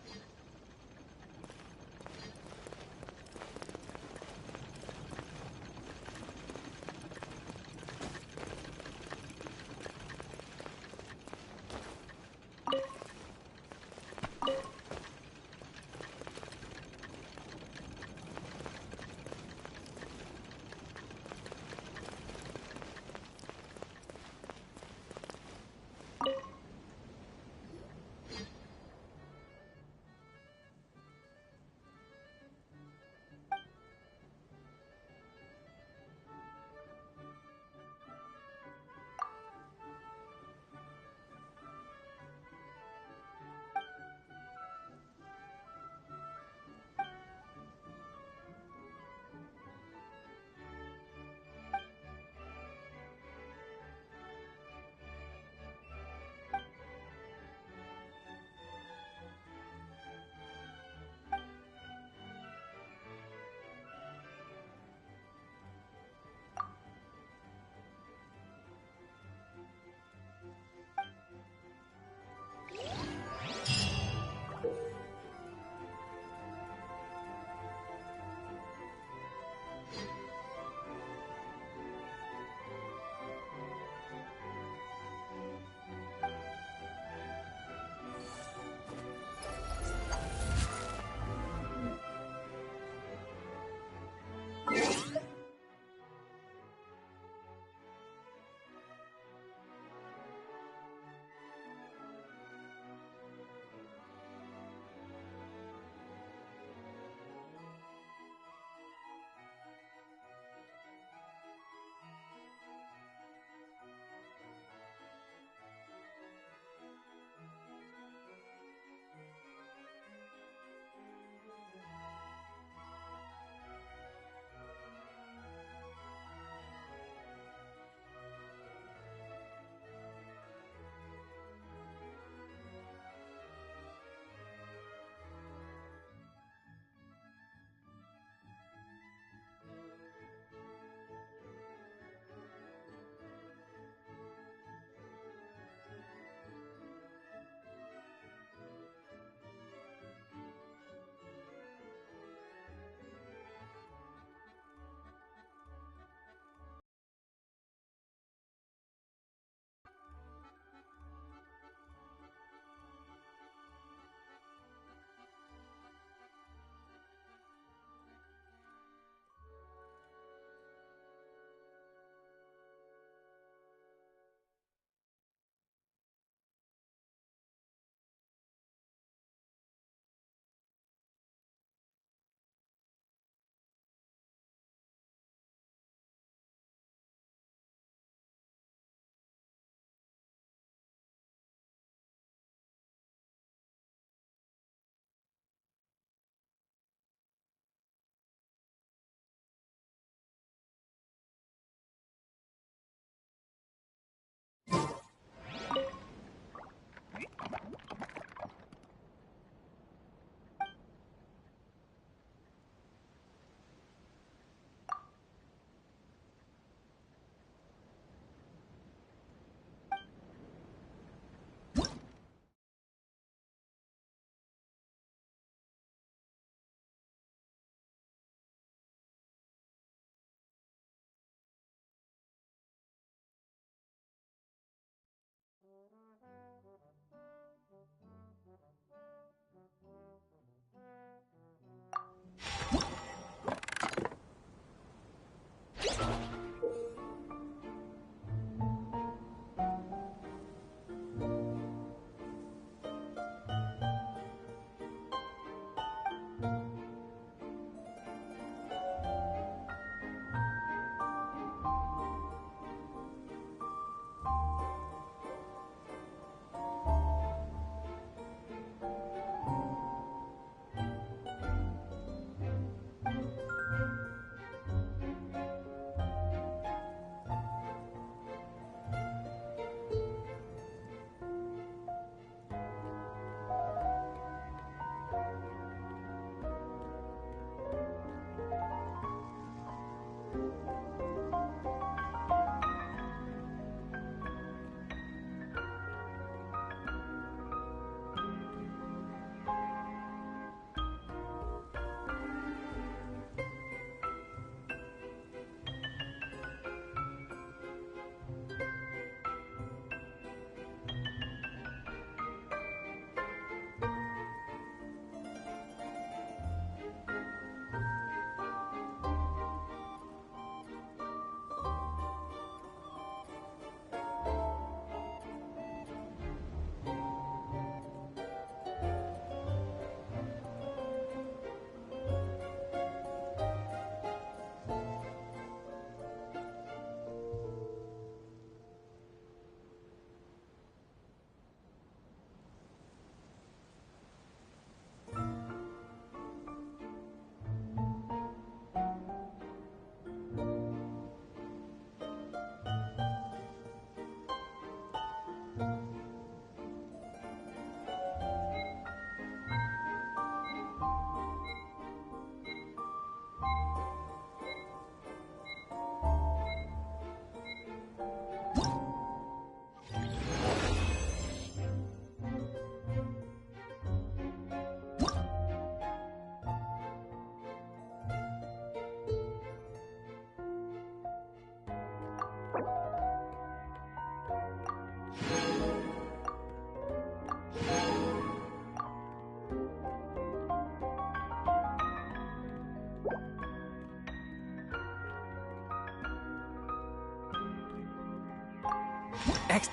Ex-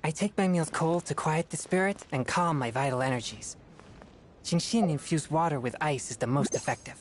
I take my meal's coal to quiet the spirit and calm my vital energies. Genshin infused water with ice is the most effective.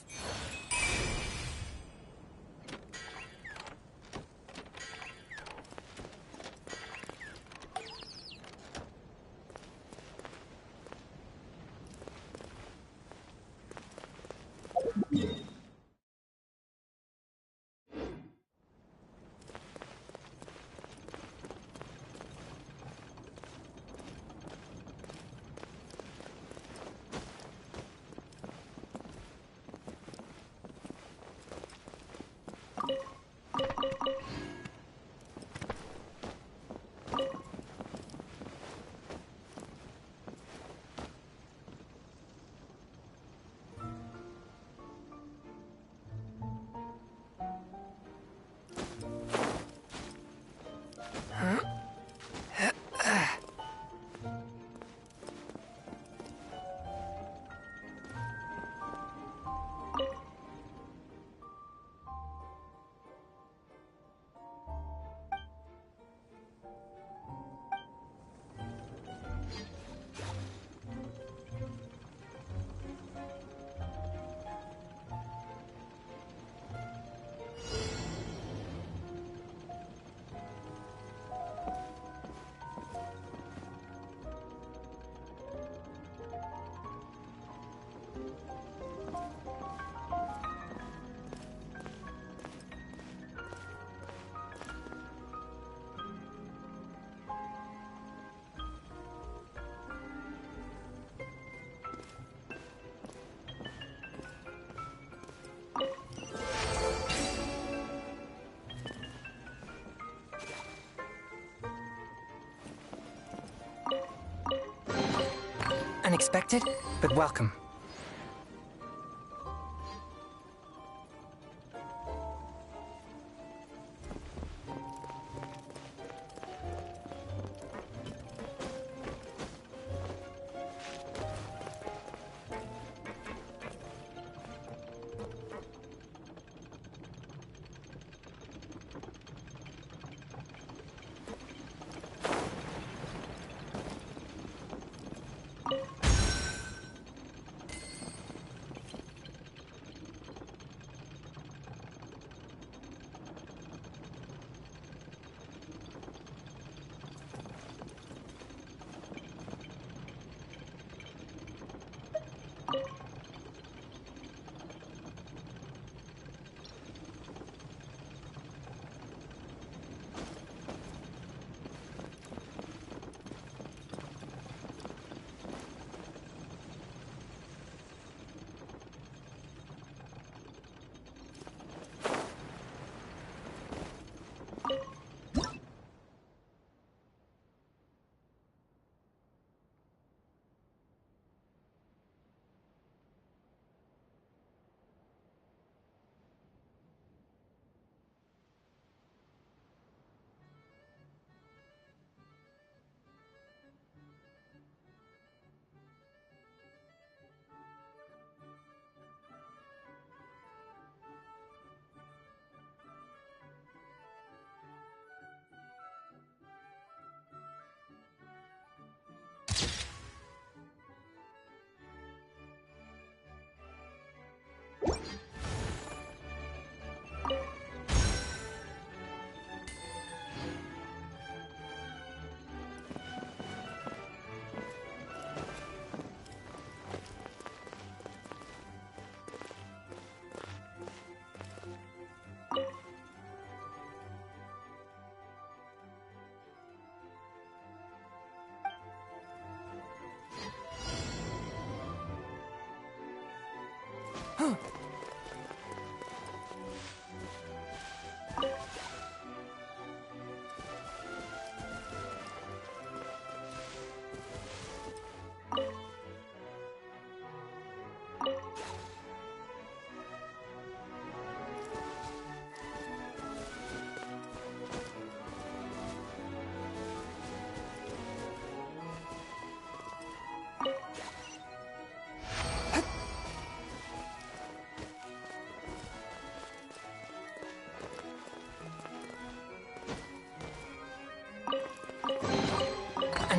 Unexpected, but welcome.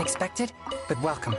Unexpected, but welcome.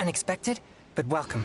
Unexpected, but welcome.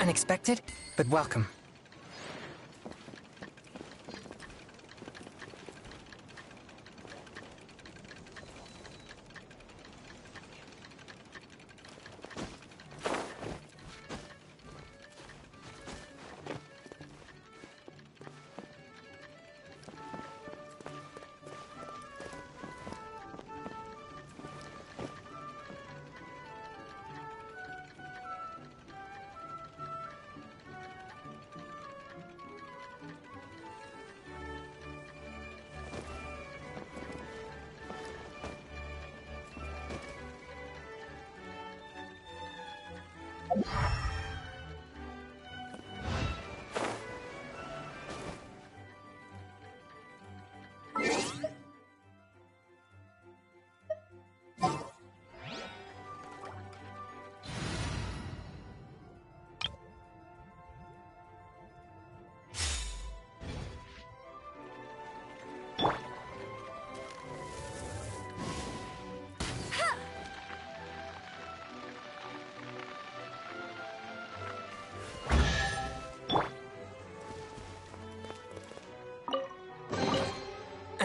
Unexpected, but welcome.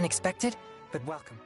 unexpected, but welcome.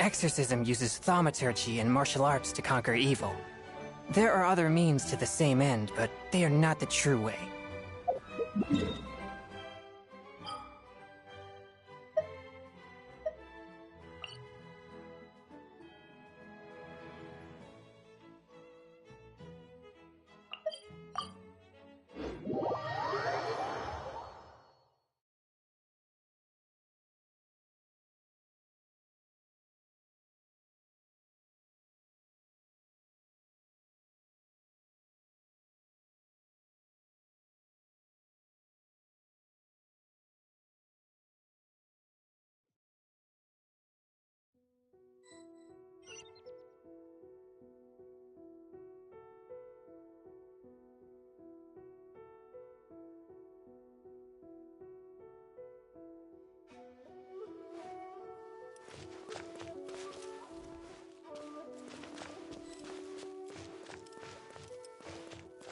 Exorcism uses thaumaturgy and martial arts to conquer evil. There are other means to the same end, but they are not the true way.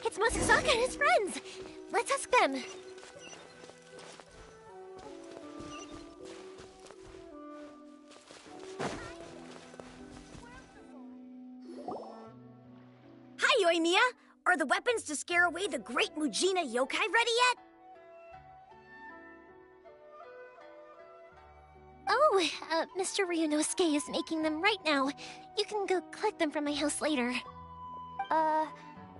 It's Masasaka and his friends! Let's ask them. Hi, Yoimiya! Are the weapons to scare away the great Mujina yokai ready yet? Oh, Mr. Ryunosuke is making them right now. You can go collect them from my house later.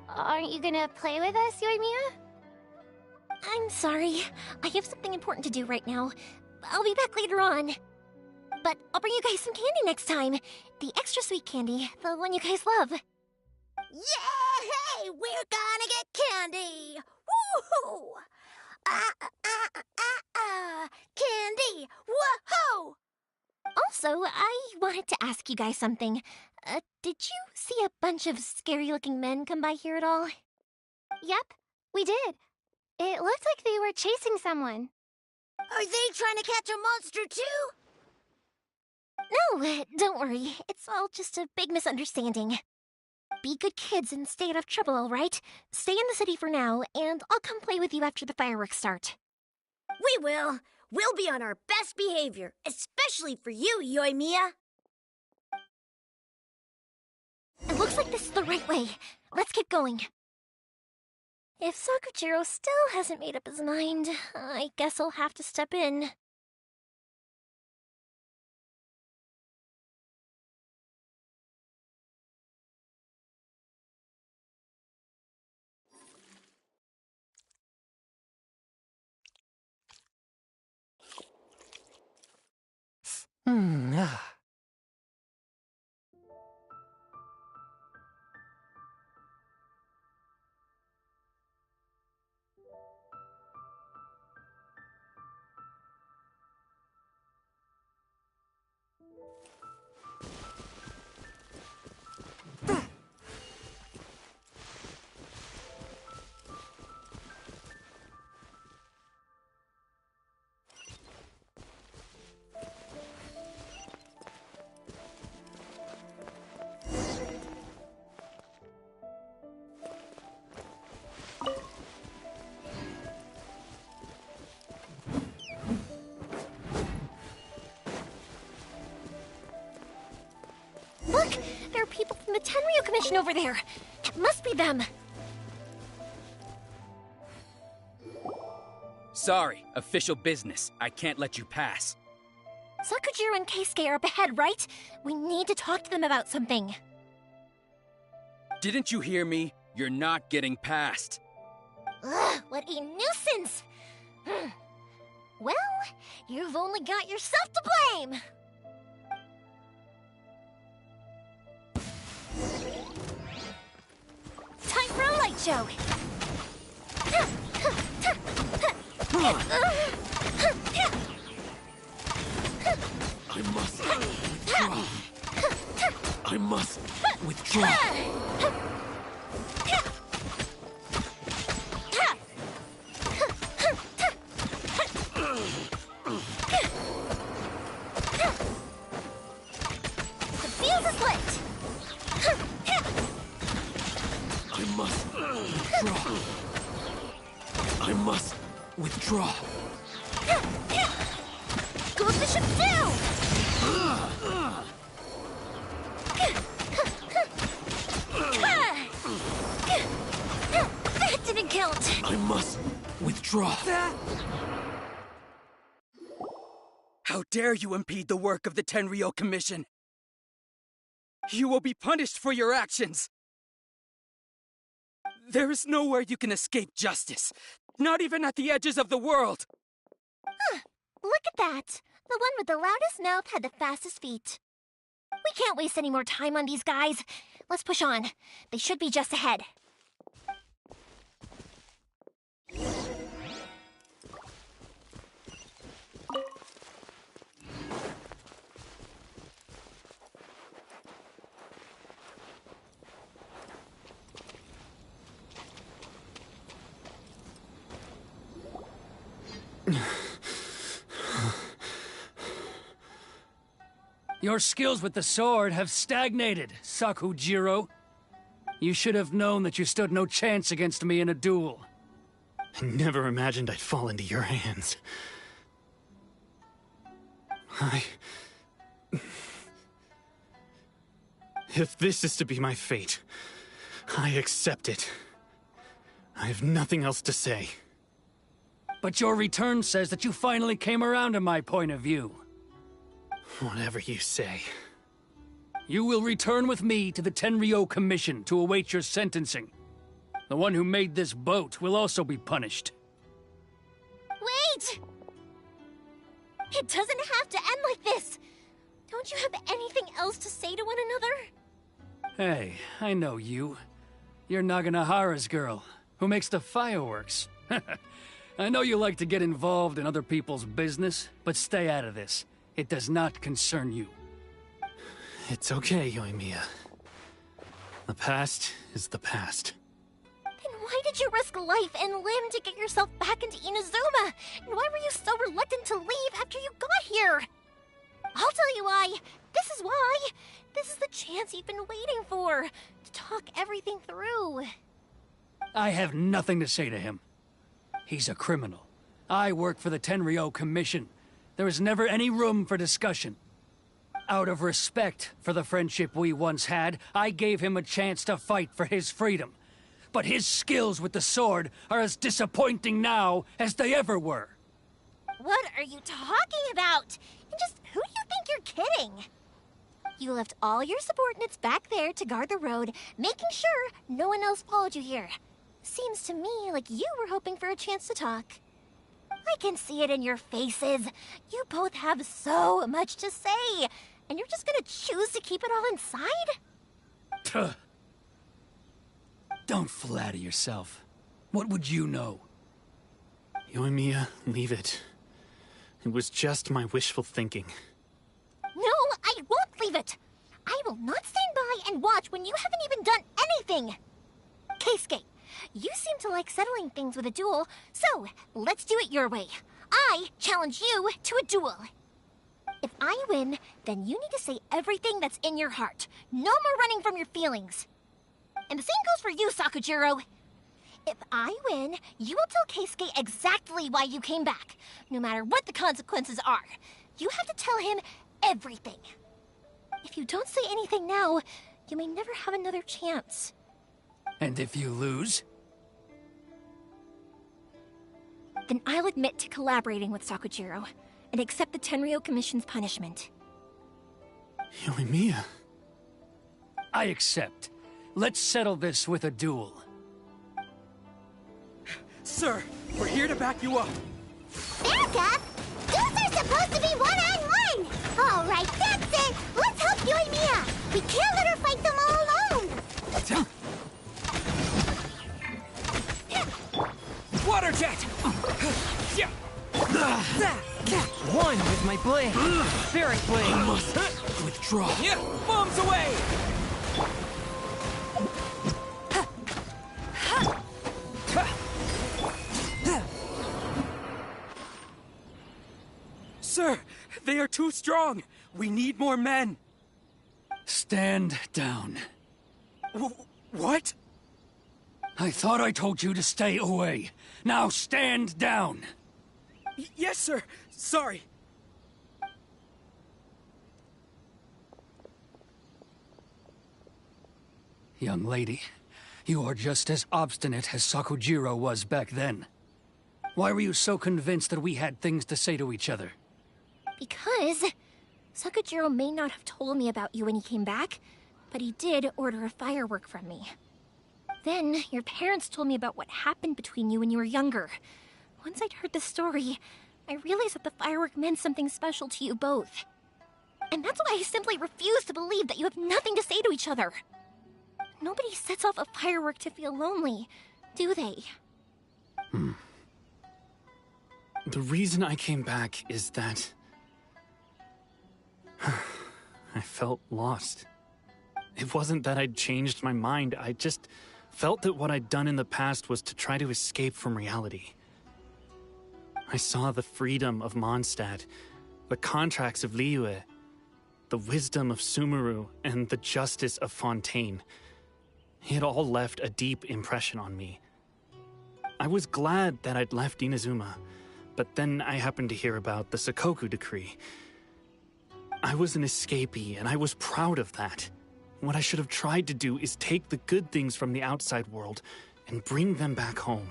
Aren't you gonna play with us, Yoimiya? I'm sorry. I have something important to do right now. I'll be back later on. But I'll bring you guys some candy next time. The extra sweet candy, the one you guys love. Yay! We're gonna get candy! Woohoo! Candy! Woohoo! Also, I wanted to ask you guys something. Did you see a bunch of scary-looking men come by here at all? Yep, we did. It looked like they were chasing someone. Are they trying to catch a monster too? No, don't worry. It's all just a big misunderstanding. Be good kids and stay out of trouble, alright? Stay in the city for now, and I'll come play with you after the fireworks start. We will. We'll be on our best behavior, especially for you, Yoimiya. It looks like this is the right way. Let's keep going. If Sakujiro still hasn't made up his mind, I guess I'll have to step in. Ah. Look! There are people from the Tenryu Commission over there! It must be them! Sorry, official business. I can't let you pass. Sakujiro and Keisuke are up ahead, right? We need to talk to them about something. Didn't you hear me? You're not getting past. Ugh, what a nuisance! Well, you've only got yourself to blame! Time for a light show! I must withdraw. I must withdraw. The fuse is lit! I must withdraw. I must withdraw. Goes the ship down! That didn't count! I must withdraw. How dare you impede the work of the Tenryo Commission? You will be punished for your actions! There is nowhere you can escape justice, not even at the edges of the world! Huh, look at that! The one with the loudest mouth had the fastest feet. We can't waste any more time on these guys. Let's push on. They should be just ahead. Your skills with the sword have stagnated, Sakujiro. You should have known that you stood no chance against me in a duel. I never imagined I'd fall into your hands. If this is to be my fate, I accept it. I have nothing else to say. But your return says that you finally came around to my point of view. Whatever you say. You will return with me to the Tenryo Commission to await your sentencing. The one who made this boat will also be punished. Wait! It doesn't have to end like this! Don't you have anything else to say to one another? Hey, I know you. You're Naganahara's girl, who makes the fireworks. I know you like to get involved in other people's business, but stay out of this. It does not concern you. It's okay, Yoimiya. The past is the past. Then why did you risk life and limb to get yourself back into Inazuma? And why were you so reluctant to leave after you got here? I'll tell you why. This is why. This is the chance you've been waiting for, to talk everything through. I have nothing to say to him. He's a criminal. I work for the Tenryo Commission. There is never any room for discussion. Out of respect for the friendship we once had, I gave him a chance to fight for his freedom. But his skills with the sword are as disappointing now as they ever were. What are you talking about? And just who do you think you're kidding? You left all your subordinates back there to guard the road, making sure no one else followed you here. Seems to me like you were hoping for a chance to talk. I can see it in your faces. You both have so much to say, and you're just gonna choose to keep it all inside? Tuh. Don't flatter yourself. What would you know? Yoimiya, leave it. It was just my wishful thinking. No, I won't leave it. I will not stand by and watch when you haven't even done anything. Keisuke, you seem to like settling things with a duel, so let's do it your way. I challenge you to a duel. If I win, then you need to say everything that's in your heart. No more running from your feelings. And the same goes for you, Sakujiro. If I win, you will tell Keisuke exactly why you came back, no matter what the consequences are. You have to tell him everything. If you don't say anything now, you may never have another chance. And if you lose? Then I'll admit to collaborating with Sakujiro and accept the Tenryo Commission's punishment. Yoimiya. I accept. Let's settle this with a duel. Sir, we're here to back you up. Back up? Duels are supposed to be one-on-one! All right, that's it! Let's help Yoimiya! We can't let her fight them all alone! Water jet! One with my blade. Spirit blade. I must withdraw. Bombs away! Sir, they are too strong. We need more men. Stand down. What? I thought I told you to stay away. Now stand down. Yes, sir. Sorry. Young lady, you are just as obstinate as Sakujiro was back then. Why were you so convinced that we had things to say to each other? Because Sakujiro may not have told me about you when he came back, but he did order a firework from me. Then, your parents told me about what happened between you when you were younger. Once I'd heard the story, I realized that the firework meant something special to you both. And that's why I simply refuse to believe that you have nothing to say to each other. Nobody sets off a firework to feel lonely, do they? The reason I came back is that I felt lost. It wasn't that I'd changed my mind, I just felt that what I'd done in the past was to try to escape from reality. I saw the freedom of Mondstadt, the contracts of Liyue, the wisdom of Sumeru, and the justice of Fontaine. It all left a deep impression on me. I was glad that I'd left Inazuma, but then I happened to hear about the Sakoku decree. I was an escapee, and I was proud of that. What I should have tried to do is take the good things from the outside world and bring them back home.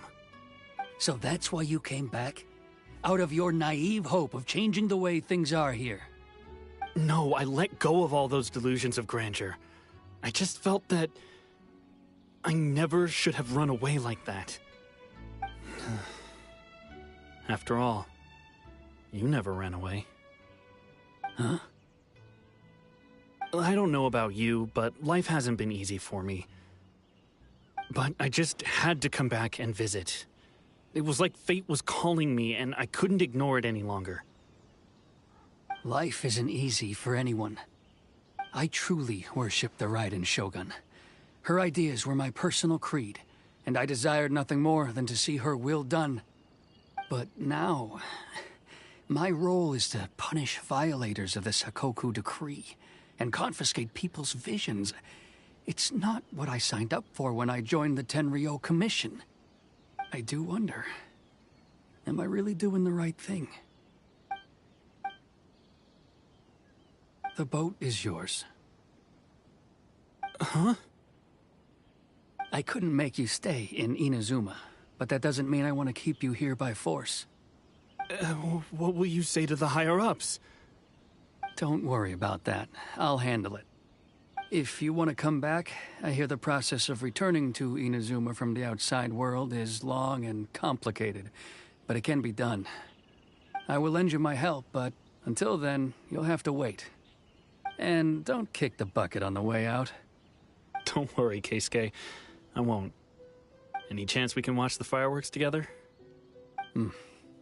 So that's why you came back? Out of your naive hope of changing the way things are here? No, I let go of all those delusions of grandeur. I just felt that I never should have run away like that. After all, you never ran away. Huh? I don't know about you, but life hasn't been easy for me. But I just had to come back and visit. It was like fate was calling me, and I couldn't ignore it any longer. Life isn't easy for anyone. I truly worship the Raiden Shogun. Her ideas were my personal creed, and I desired nothing more than to see her will done. But now, my role is to punish violators of the Sakoku decree and confiscate people's visions. It's not what I signed up for when I joined the Tenryo Commission. I do wonder, am I really doing the right thing? The boat is yours. Huh? I couldn't make you stay in Inazuma, but that doesn't mean I want to keep you here by force. What will you say to the higher-ups? Don't worry about that. I'll handle it. If you want to come back, I hear the process of returning to Inazuma from the outside world is long and complicated, but it can be done. I will lend you my help, but until then, you'll have to wait. And don't kick the bucket on the way out. Don't worry, Keisuke. I won't. Any chance we can watch the fireworks together?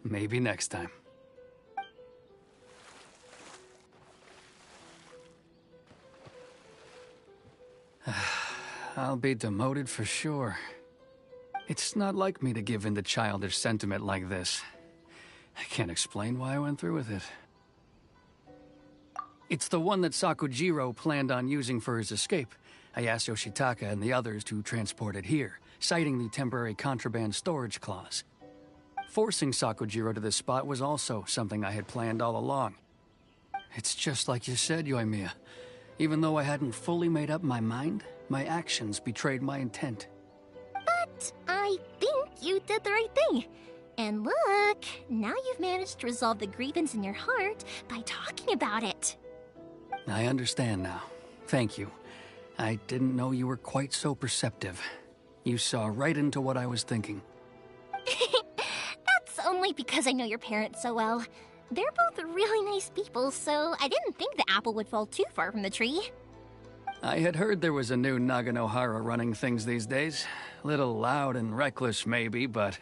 Maybe next time. I'll be demoted for sure. It's not like me to give in to childish sentiment like this. I can't explain why I went through with it. It's the one that Sakujiro planned on using for his escape. I asked Yoshitaka and the others to transport it here, citing the temporary contraband storage clause. Forcing Sakujiro to this spot was also something I had planned all along. It's just like you said, Yoimiya. Even though I hadn't fully made up my mind, my actions betrayed my intent. But I think you did the right thing. And look, now you've managed to resolve the grievance in your heart by talking about it. I understand now. Thank you. I didn't know you were quite so perceptive. You saw right into what I was thinking. That's only because I know your parents so well. They're both really nice people, so I didn't think the apple would fall too far from the tree. I had heard there was a new Naganohara running things these days. Little loud and reckless, maybe, but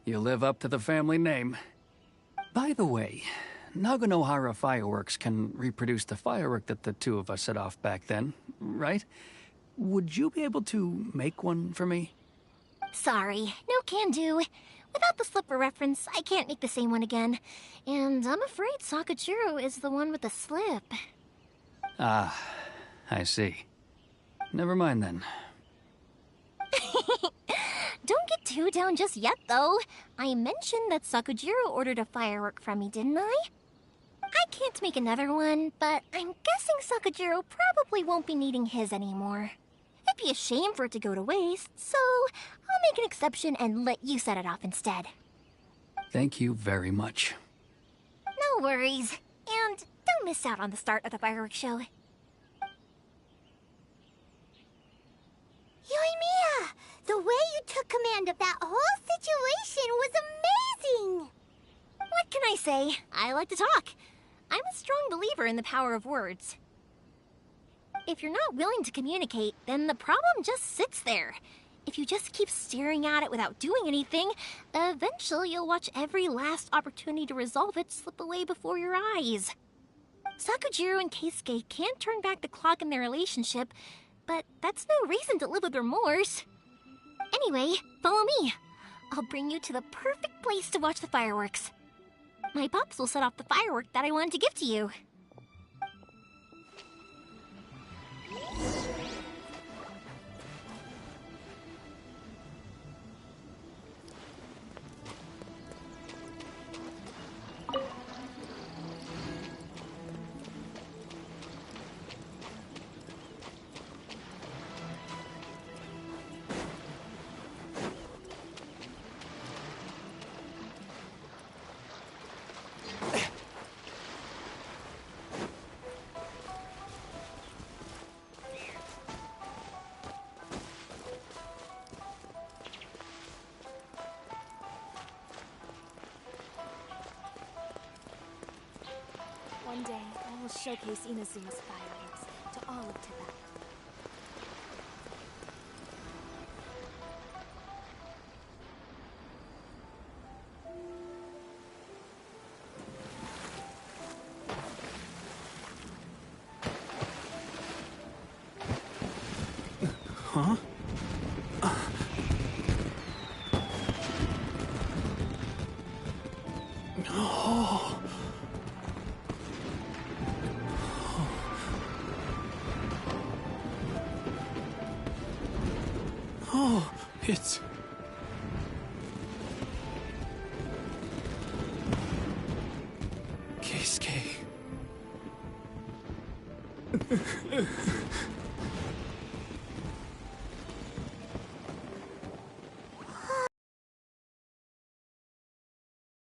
you live up to the family name. By the way, Naganohara fireworks can reproduce the firework that the two of us set off back then, right? Would you be able to make one for me? Sorry, no can do. Without the slipper reference, I can't make the same one again. And I'm afraid Sakujiro is the one with the slip. Ah, I see. Never mind then. Don't get too down just yet, though. I mentioned that Sakujiro ordered a firework from me, didn't I? I can't make another one, but I'm guessing Sakujiro probably won't be needing his anymore. It'd be a shame for it to go to waste, so I'll make an exception and let you set it off instead. Thank you very much. No worries. And don't miss out on the start of the fireworks show. Yoimiya! The way you took command of that whole situation was amazing! What can I say? I like to talk. I'm a strong believer in the power of words. If you're not willing to communicate, then the problem just sits there. If you just keep staring at it without doing anything, eventually you'll watch every last opportunity to resolve it slip away before your eyes. Sakujiro and Keisuke can't turn back the clock in their relationship, but that's no reason to live with remorse. Anyway, follow me. I'll bring you to the perfect place to watch the fireworks. My pops will set off the firework that I wanted to give to you. One day, I will showcase Inazuma's fireworks to all of Tibet. It's... Keisuke.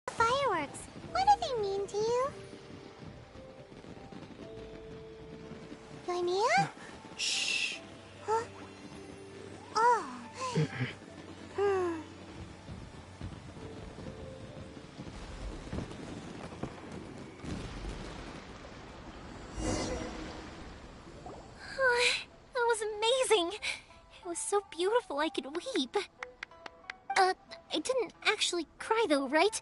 Fireworks. What do they mean to you? Yoimiya? Shh. Huh? Oh. That was amazing. It was so beautiful I could weep. I didn't actually cry though, right?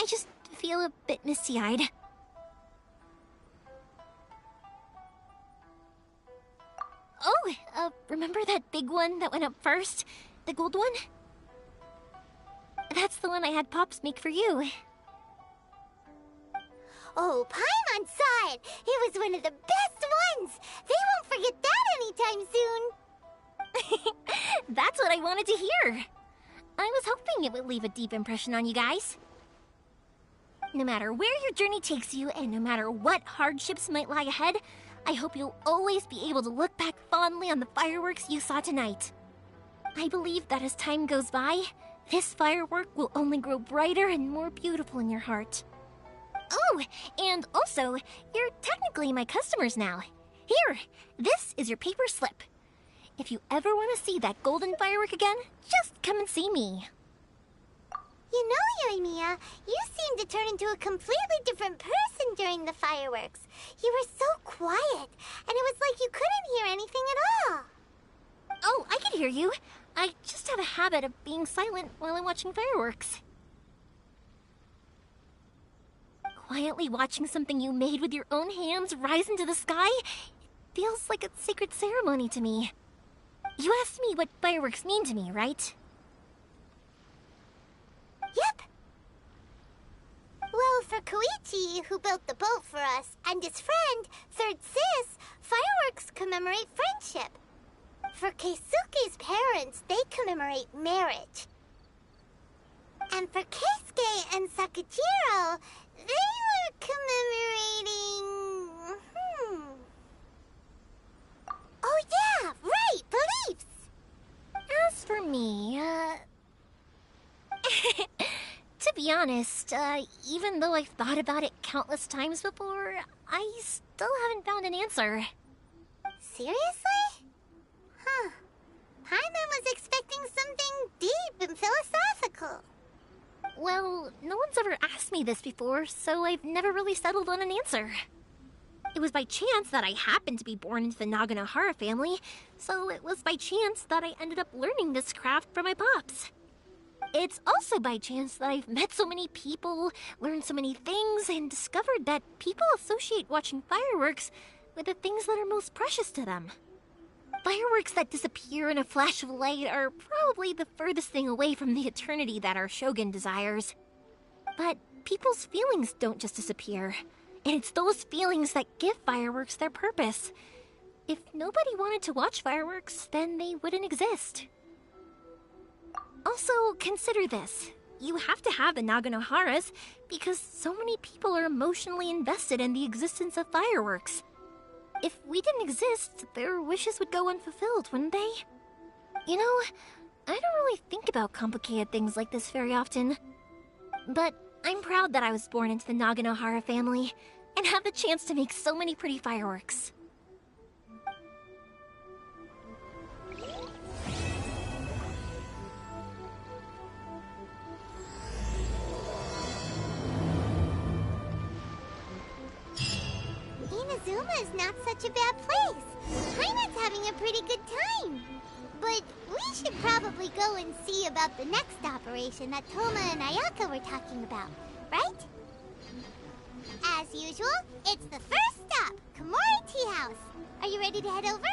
I just feel a bit misty-eyed. Oh, remember that big one that went up first? The gold one? That's the one I had Pops make for you. Oh, Paimon saw it! It was one of the best ones! They won't forget that anytime soon! That's what I wanted to hear. I was hoping it would leave a deep impression on you guys. No matter where your journey takes you, and no matter what hardships might lie ahead, I hope you'll always be able to look back fondly on the fireworks you saw tonight. I believe that as time goes by, this firework will only grow brighter and more beautiful in your heart. Oh, and also, you're technically my customers now. Here, this is your paper slip. If you ever want to see that golden firework again, just come and see me. You know, Yoimiya, you seemed to turn into a completely different person during the fireworks. You were so quiet, and it was like you couldn't hear anything at all. Oh, I can hear you. I just have a habit of being silent while I'm watching fireworks. Quietly watching something you made with your own hands rise into the sky feels like a sacred ceremony to me. You asked me what fireworks mean to me, right? Yep. Well, for Koichi, who built the boat for us, and his friend, Third Sis, fireworks commemorate friendship. For Keisuke's parents, they commemorate marriage. And for Keisuke and Sakujiro, they were commemorating... Oh yeah, right, beliefs! As for me, to be honest, even though I've thought about it countless times before, I still haven't found an answer. Seriously? Huh. Paimon was expecting something deep and philosophical. Well, no one's ever asked me this before, so I've never really settled on an answer. It was by chance that I happened to be born into the Naganohara family, so it was by chance that I ended up learning this craft from my pops. It's also by chance that I've met so many people, learned so many things, and discovered that people associate watching fireworks with the things that are most precious to them. Fireworks that disappear in a flash of light are probably the furthest thing away from the eternity that our shogun desires. But people's feelings don't just disappear, and it's those feelings that give fireworks their purpose. If nobody wanted to watch fireworks, then they wouldn't exist. Also, consider this. You have to have the Naganoharas because so many people are emotionally invested in the existence of fireworks. If we didn't exist, their wishes would go unfulfilled, wouldn't they? You know, I don't really think about complicated things like this very often. But I'm proud that I was born into the Naganohara family and have the chance to make so many pretty fireworks. Inazuma is not such a bad place. Paimon's having a pretty good time. But we should probably go and see about the next operation that Toma and Ayaka were talking about, right? As usual, it's the first stop, Komori Tea House. Are you ready to head over?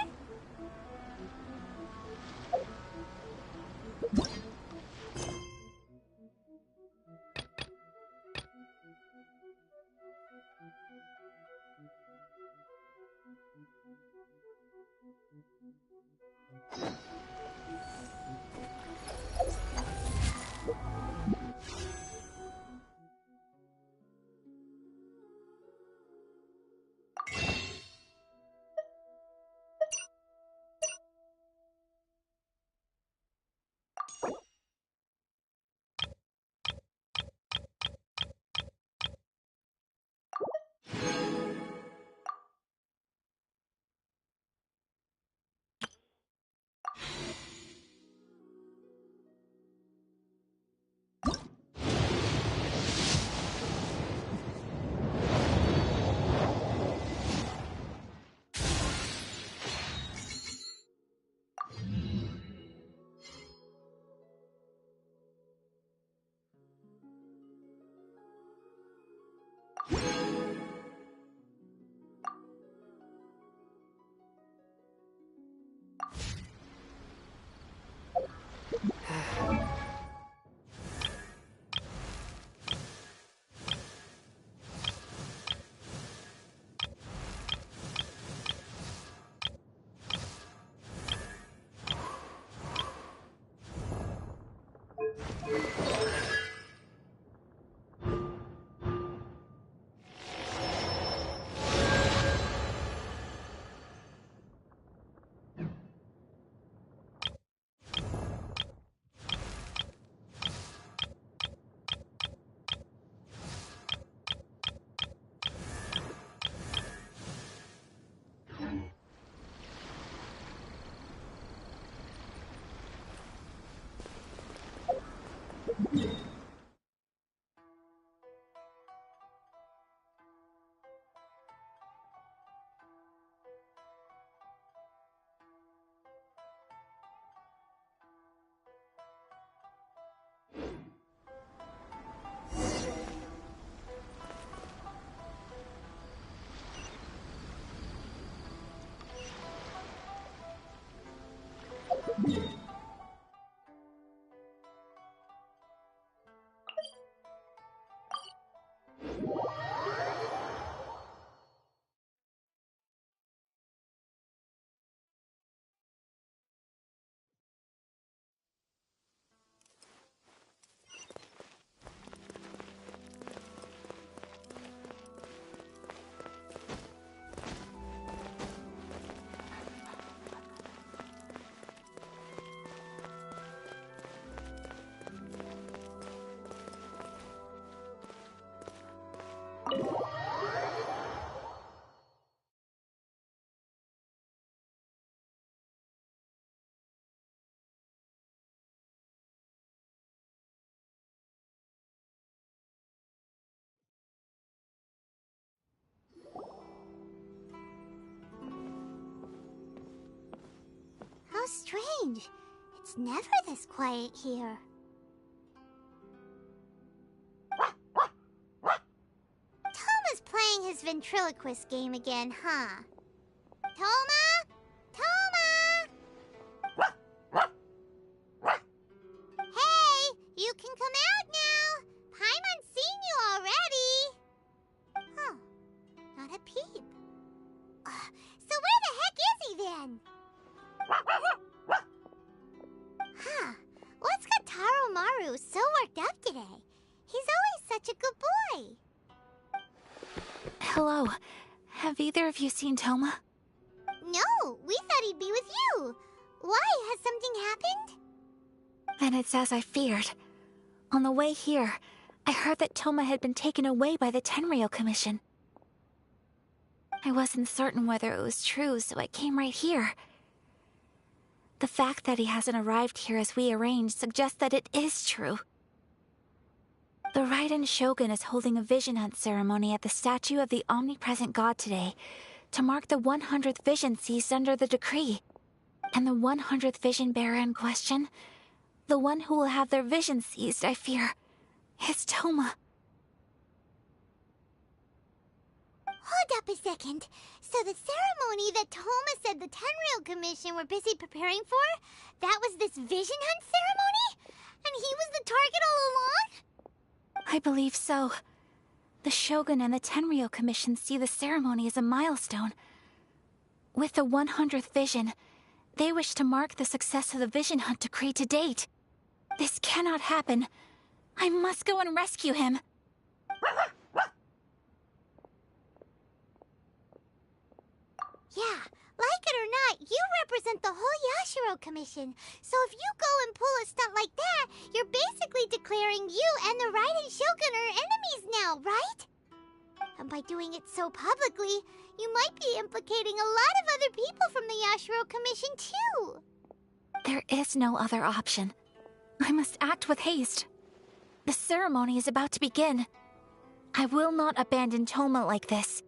How strange. It's never this quiet here. Toma's playing his ventriloquist game again, huh? Toma? Toma! Hey, you can come out now. Paimon's seen you already. Huh, not a peep. So where the heck is he then? Huh, what's got Taro Maru so worked up today? He's always such a good boy. Hello. Have either of you seen Toma? No, we thought he'd be with you. Why? Has something happened? Then it's as I feared. On the way here, I heard that Toma had been taken away by the Tenryou Commission. I wasn't certain whether it was true, so I came right here. The fact that he hasn't arrived here as we arranged suggests that it is true. The Raiden Shogun is holding a vision hunt ceremony at the statue of the omnipresent god today to mark the 100th vision seized under the decree. And the 100th vision bearer in question, the one who will have their vision seized, I fear, is Toma. Hold up a second. So the ceremony that Toma said the Tenryou Commission were busy preparing for, that was this vision hunt ceremony? And he was the target all along? I believe so. The Shogun and the Tenryou Commission see the ceremony as a milestone. With the 100th vision, they wish to mark the success of the vision hunt decree to date. This cannot happen. I must go and rescue him. Yeah, like it or not, you represent the whole Yashiro Commission. So if you go and pull a stunt like that, you're basically declaring you and the Raiden Shogun are enemies now, right? And by doing it so publicly, you might be implicating a lot of other people from the Yashiro Commission too. There is no other option. I must act with haste. The ceremony is about to begin. I will not abandon Toma like this.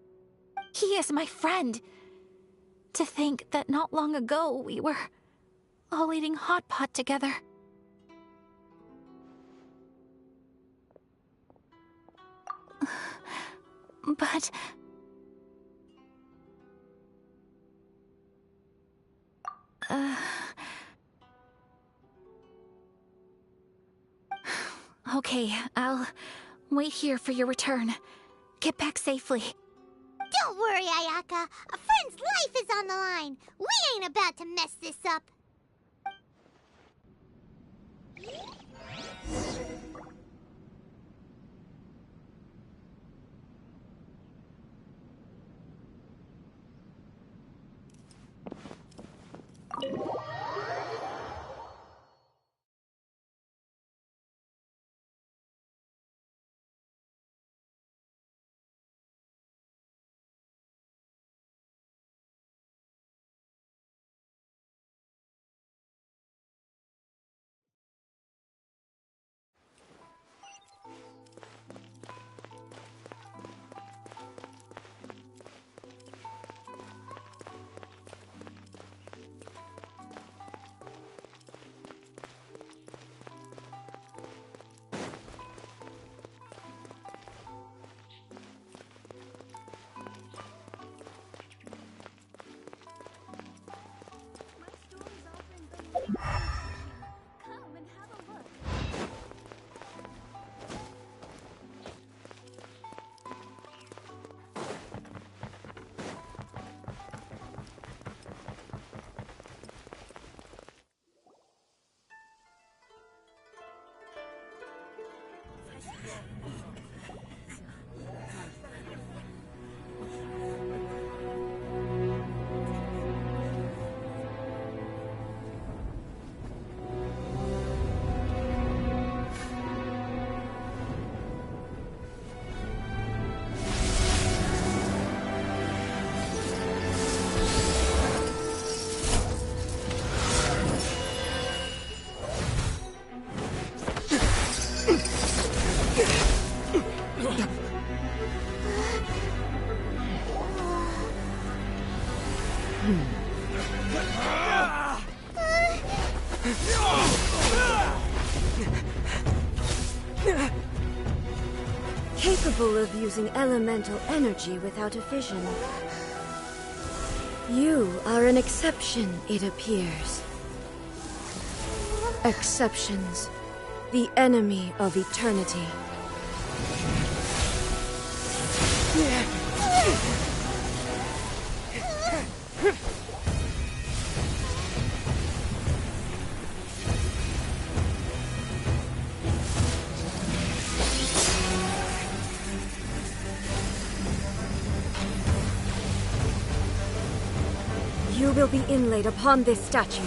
He is my friend. To think that not long ago we were all eating hot pot together. But... Okay, I'll wait here for your return. Get back safely. Don't worry, Ayaka. A friend's life is on the line. We ain't about to mess this up. Capable of using elemental energy without a fission. You are an exception, it appears. Exceptions. The enemy of eternity. You will be inlaid upon this statue.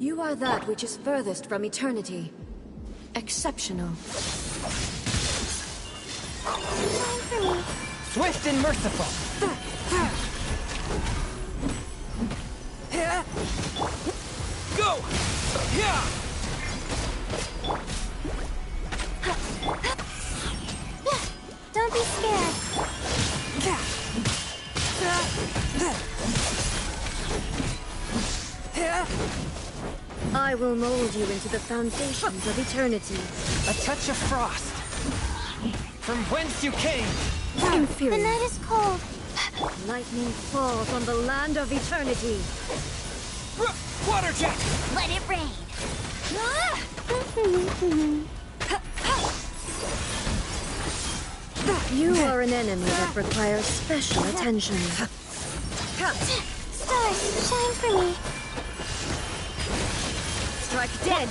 You are that which is furthest from eternity. Exceptional. Swift and merciful. Go! Yeah! Don't be scared. I will mold you into the foundations of eternity. A touch of frost. From whence you came. Inferior. The night is cold. Lightning falls on the land of eternity. Water jet! Let it rain. You are an enemy that requires special attention. Stars, shine for me. Strike dead.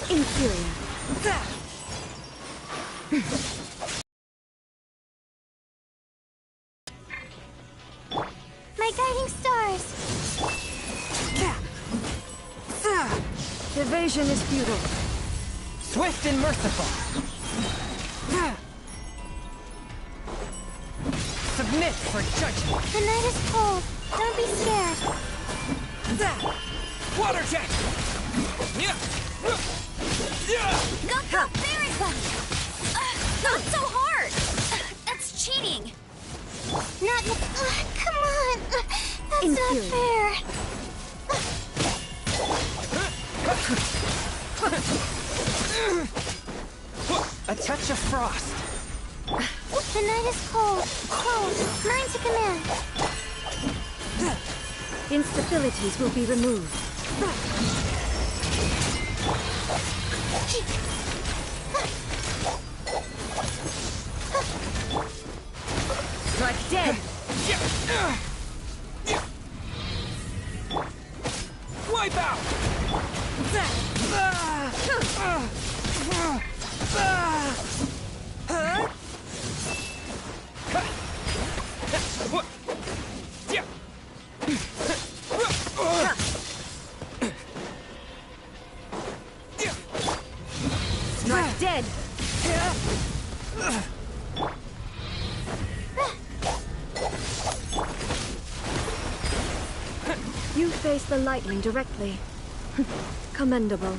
Inferior. My guiding stars. Evasion is futile. Swift and merciful. Submit for judgment. The night is cold. Don't be scared. Water jet! Go, very good. Not so hard. That's cheating. Come on. That's not fair. A touch of frost. The night is cold. Cold. Mine to command. Instabilities will be removed. Strike dead. Wipe out! Strike dead. You face the lightning directly. Commendable.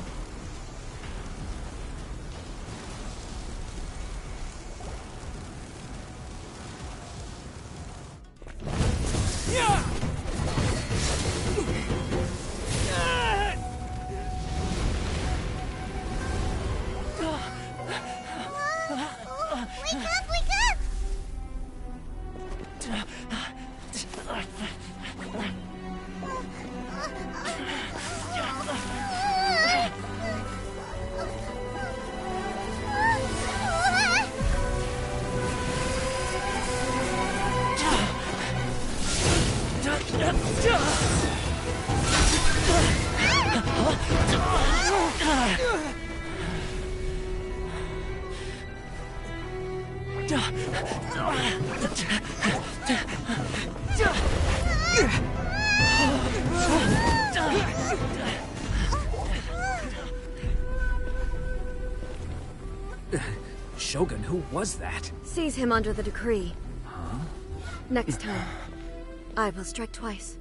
Wake up, wake up! was that? Seize him under the decree. Huh? Next time, I will strike twice.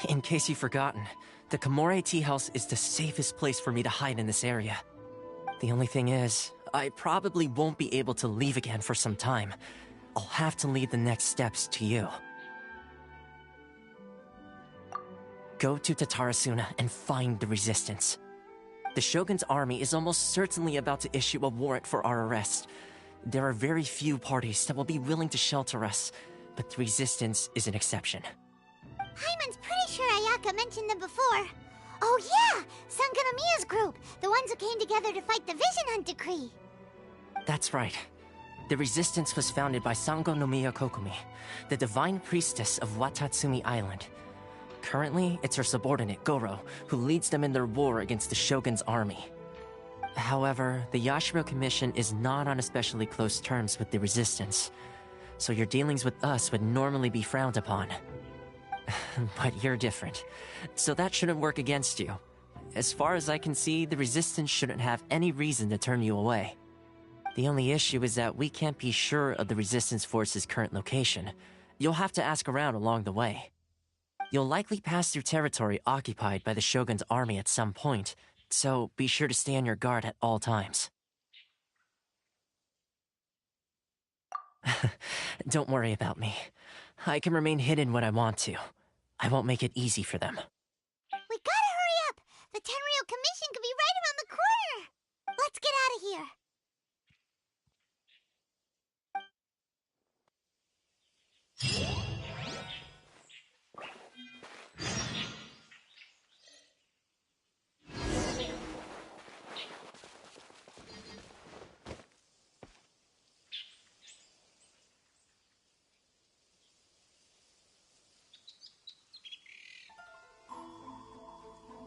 In case you've forgotten, the Komore Tea House is the safest place for me to hide in this area. The only thing is, I probably won't be able to leave again for some time. I'll have to leave the next steps to you. Go to Tatarasuna and find the Resistance. The Shogun's army is almost certainly about to issue a warrant for our arrest. There are very few parties that will be willing to shelter us, but the Resistance is an exception. Paimon's pretty sure Ayaka mentioned them before. Oh yeah! Sangonomiya's group! The ones who came together to fight the Vision Hunt Decree! That's right. The Resistance was founded by Sangonomiya Kokumi, the divine priestess of Watatsumi Island. Currently, it's her subordinate, Goro, who leads them in their war against the Shogun's army. However, the Yashiro Commission is not on especially close terms with the Resistance, so your dealings with us would normally be frowned upon. But you're different, so that shouldn't work against you. As far as I can see, the Resistance shouldn't have any reason to turn you away. The only issue is that we can't be sure of the Resistance Force's current location. You'll have to ask around along the way. You'll likely pass through territory occupied by the Shogun's army at some point, so be sure to stay on your guard at all times. Don't worry about me. I can remain hidden when I want to. I won't make it easy for them. We gotta hurry up! The Tenryou Commission could be right around the corner! Let's get out of here!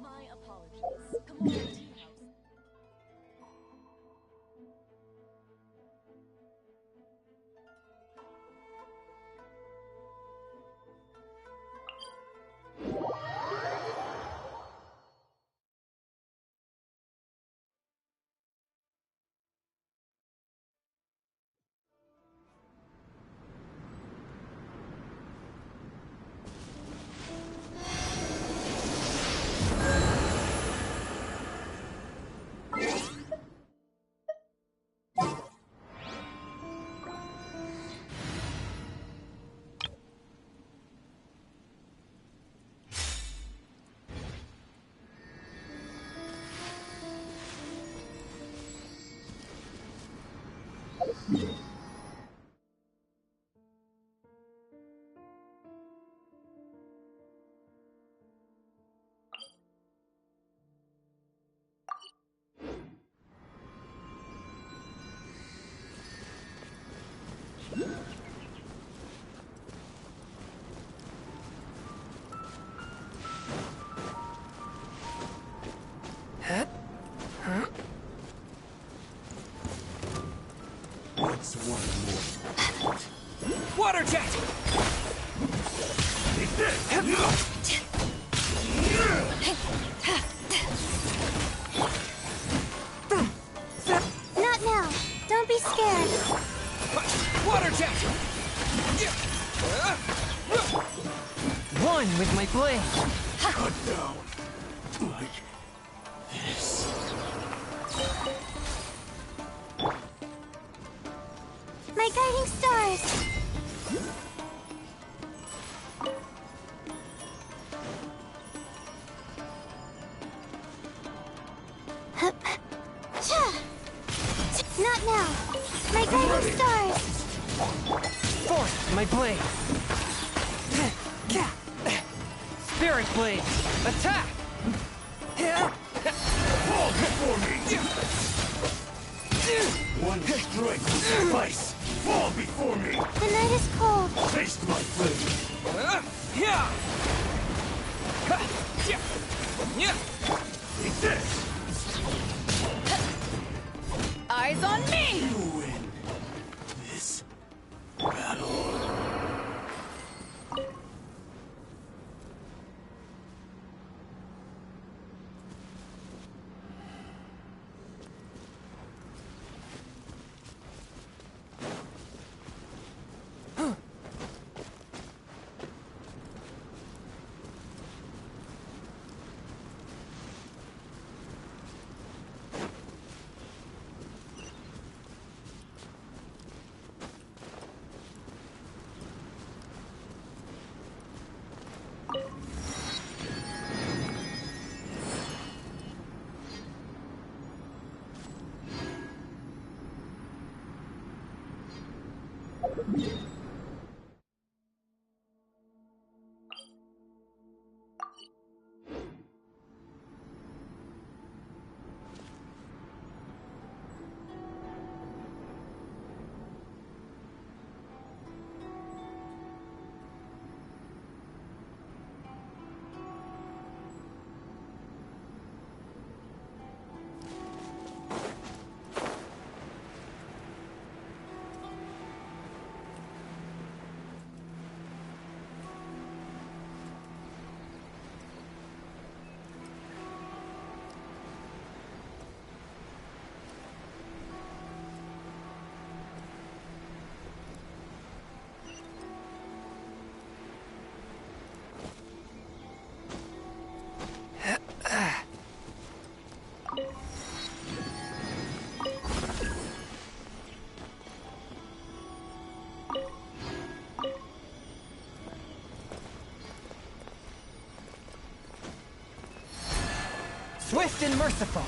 My apologies. Come on, tea house. What's one more? Water jet! Not now. Don't be scared. Water jet! One with my blade! Cut down. Like this. My guiding stars. Not now. My guiding stars. my blade! Spirit blade! Attack! Fall before me! One strike will suffice! Fall before me! The night is cold. Taste my flame! Eat this! Eyes on me! You win this battle. Swift and merciful!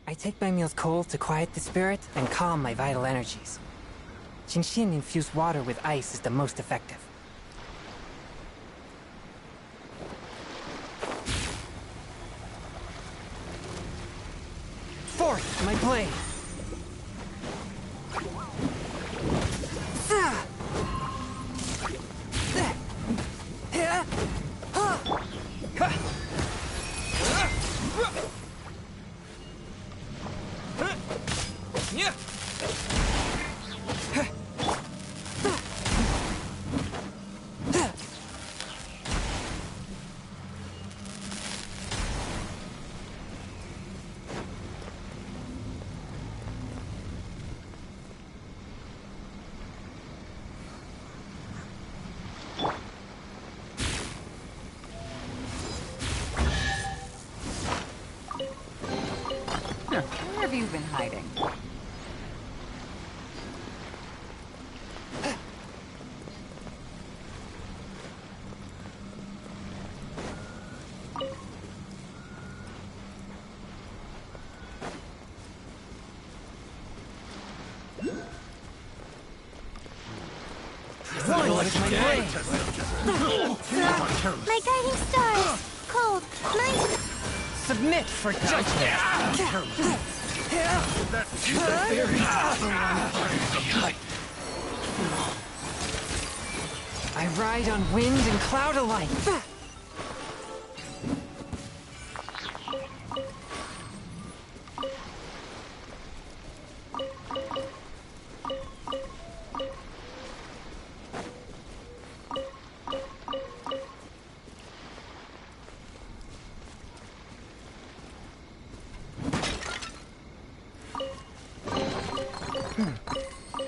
I take my meals cold to quiet the spirit and calm my vital energies. Genshin infused water with ice is the most effective. Forth, my blade! Where have you been hiding? My guiding stars! Cold, mine... Submit for judgment! I ride on wind and cloud alike!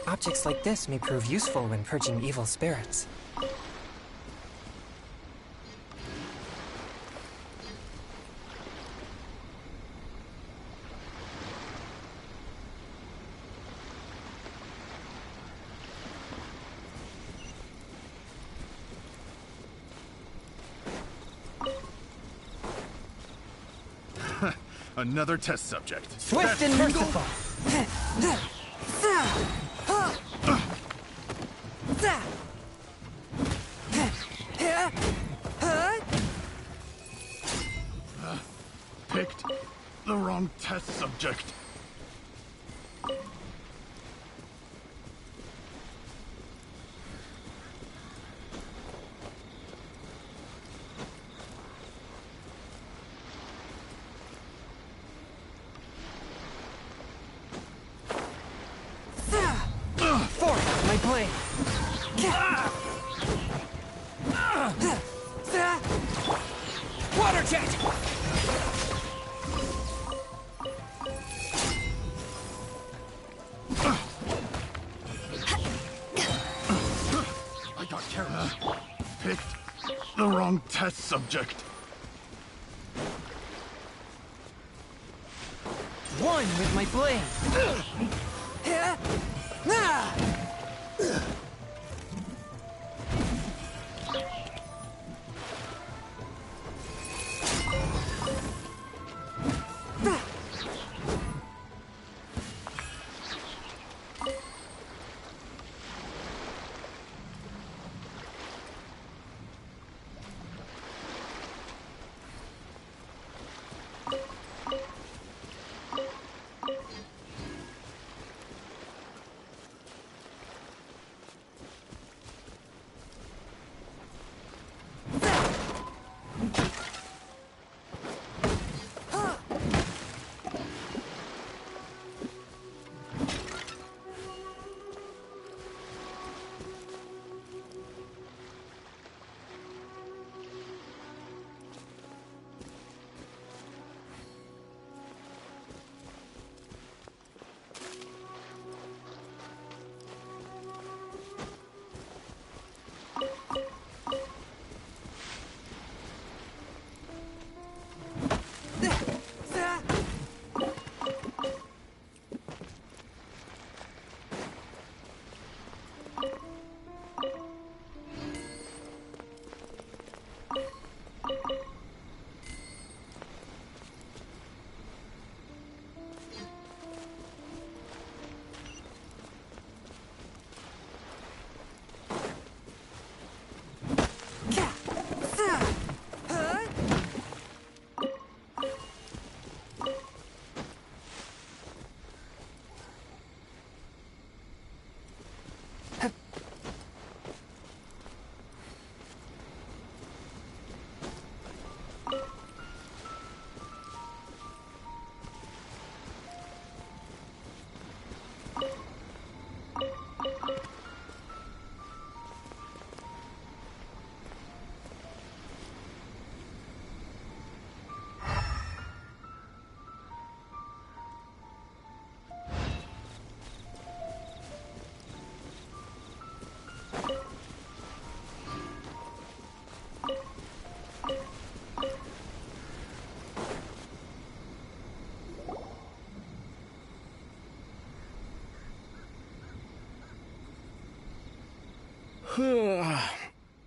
Objects like this may prove useful when purging evil spirits. Another test subject. Swift and merciful. Picked the wrong test subject. Forth, my blade. Water jet. I got careless. Picked the wrong test subject. One with my blade.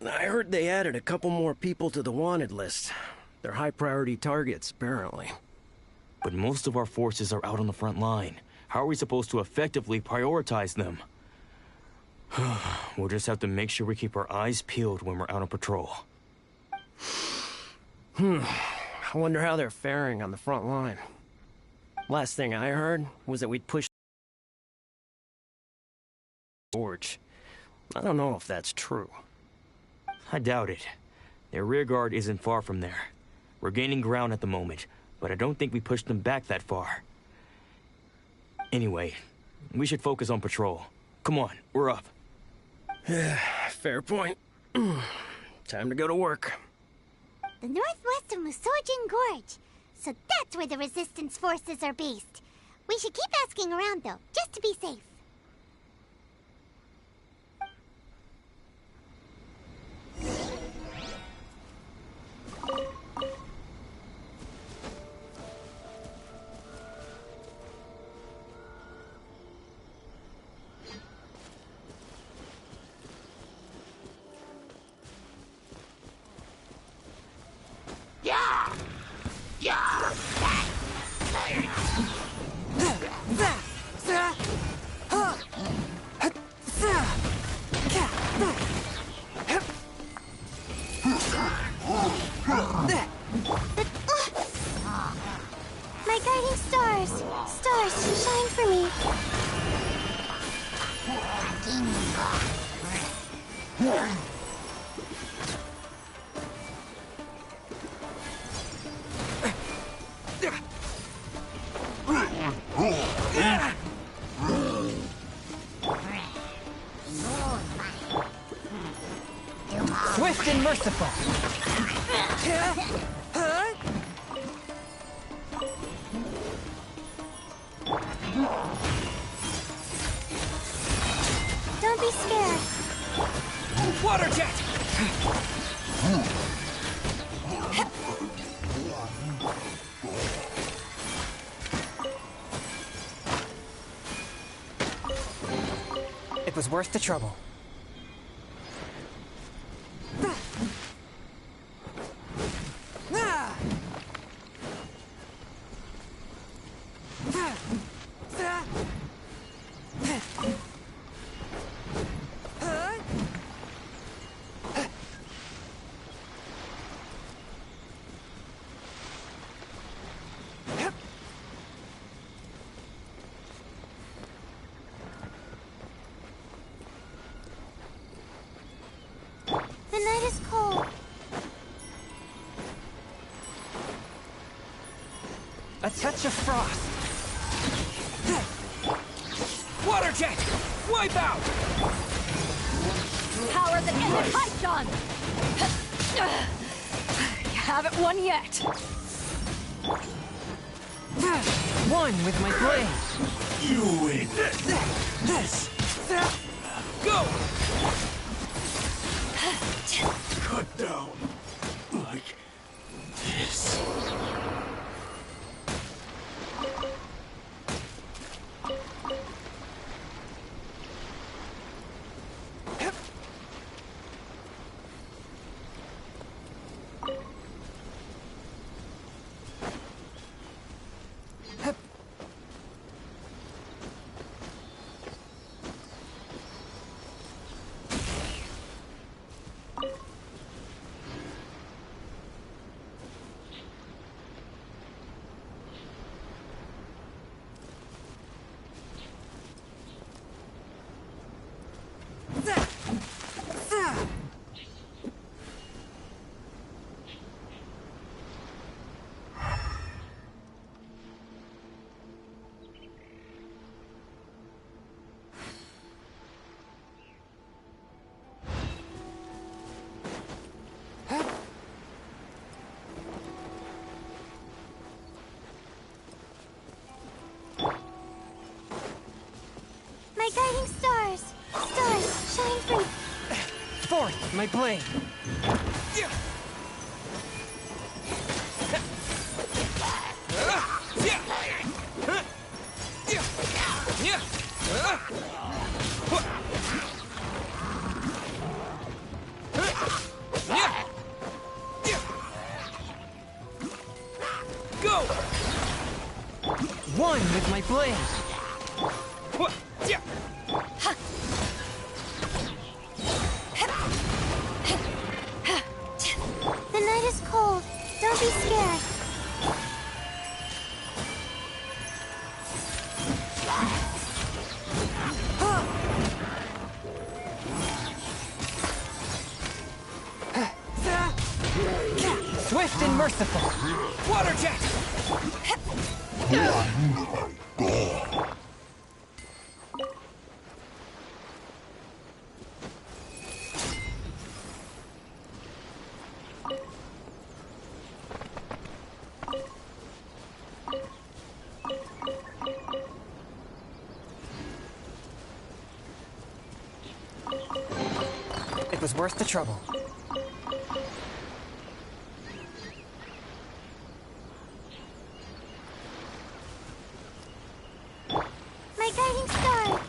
I heard they added a couple more people to the wanted list. They're high-priority targets, apparently. But most of our forces are out on the front line. How are we supposed to effectively prioritize them? We'll just have to make sure we keep our eyes peeled when we're out on patrol. I wonder how they're faring on the front line. Last thing I heard was that we'd pushed Gorge. I don't know if that's true. I doubt it. Their rear guard isn't far from there. We're gaining ground at the moment, but I don't think we pushed them back that far. Anyway, we should focus on patrol. Come on, we're up. Fair point. Time to go to work. The northwest of Musojin Gorge. So that's where the Resistance forces are based. We should keep asking around, though, just to be safe. Swift and merciful. Don't be scared. Water jet! It was worth the trouble. The night is cold. A touch of frost. Water jet! Wipe out! Power that isn't Python! You haven't won yet! One with my blade. You win. This! Go! Cut down. Like this. My guiding stars. Stars, shine free. Forth, my blade. Go! One with my blade. The night is cold. Don't be scared. Swift and merciful. Water jet! It was worth the trouble. My guiding star.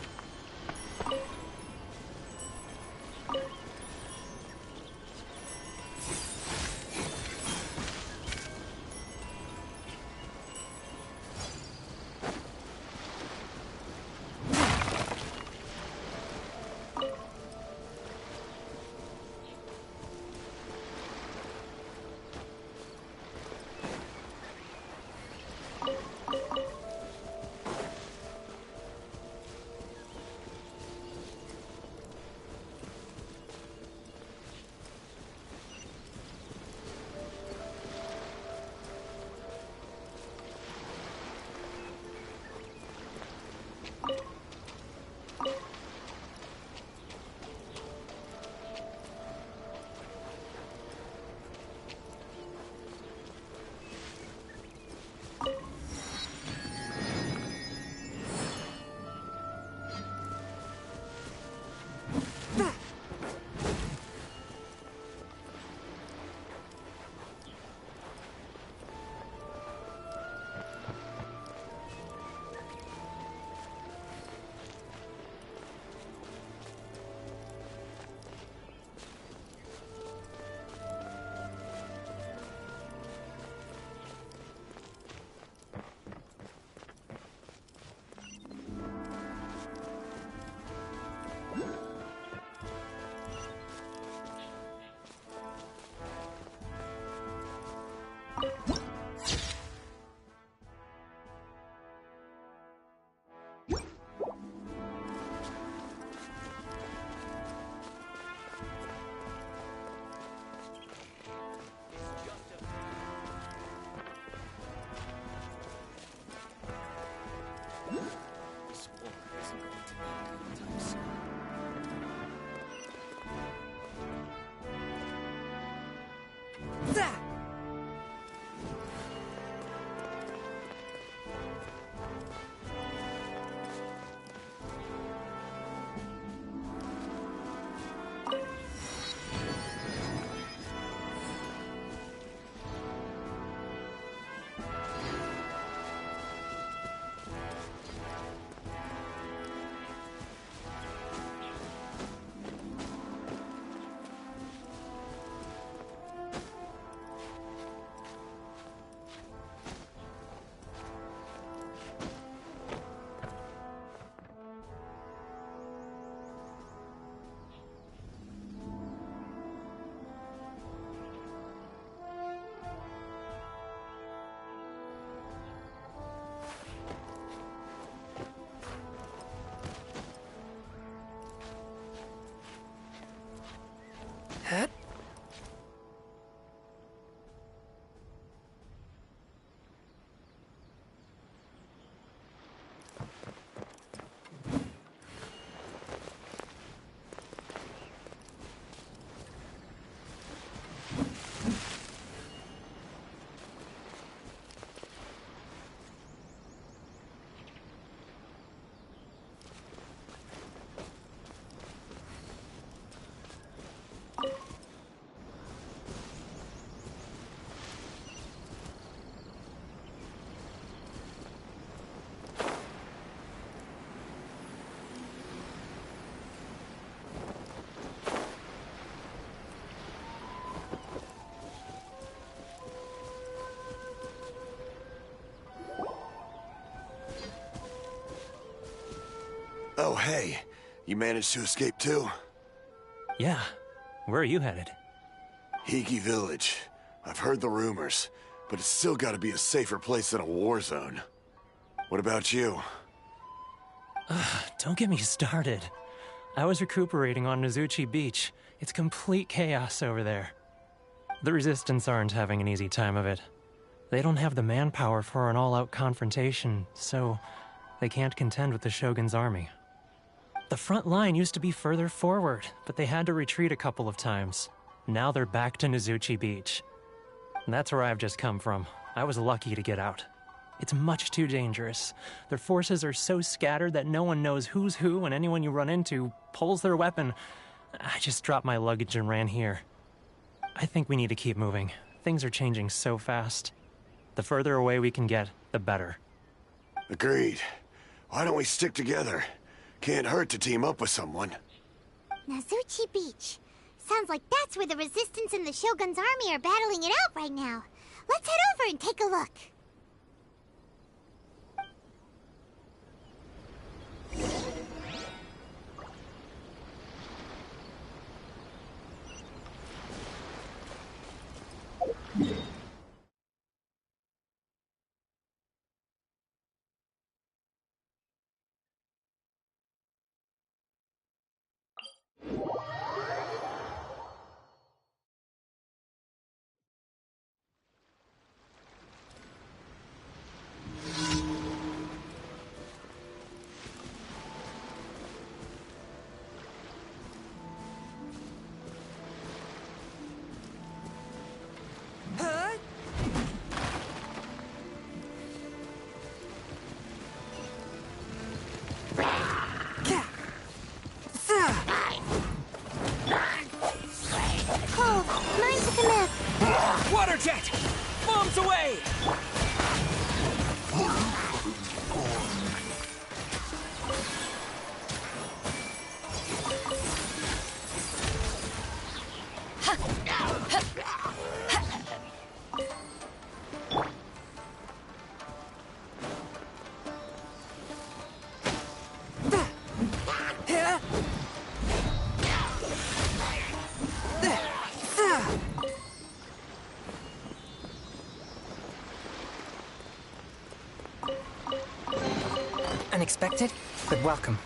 Oh, hey. You managed to escape too? Yeah. Where are you headed? Hiki Village. I've heard the rumors, but it's still gotta be a safer place than a war zone. What about you? Don't get me started. I was recuperating on Nozuchi Beach. It's complete chaos over there. The Resistance aren't having an easy time of it. They don't have the manpower for an all-out confrontation, so they can't contend with the Shogun's army. The front line used to be further forward, but they had to retreat a couple of times. Now they're back to Nozuchi Beach. That's where I've just come from. I was lucky to get out. It's much too dangerous. Their forces are so scattered that no one knows who's who, and anyone you run into pulls their weapon. I just dropped my luggage and ran here. I think we need to keep moving. Things are changing so fast. The further away we can get, the better. Agreed. Why don't we stick together? Can't hurt to team up with someone. Nozuchi Beach. Sounds like that's where the Resistance and the Shogun's army are battling it out right now. Let's head over and take a look. Water jet! Bombs away! Unexpected, but welcome.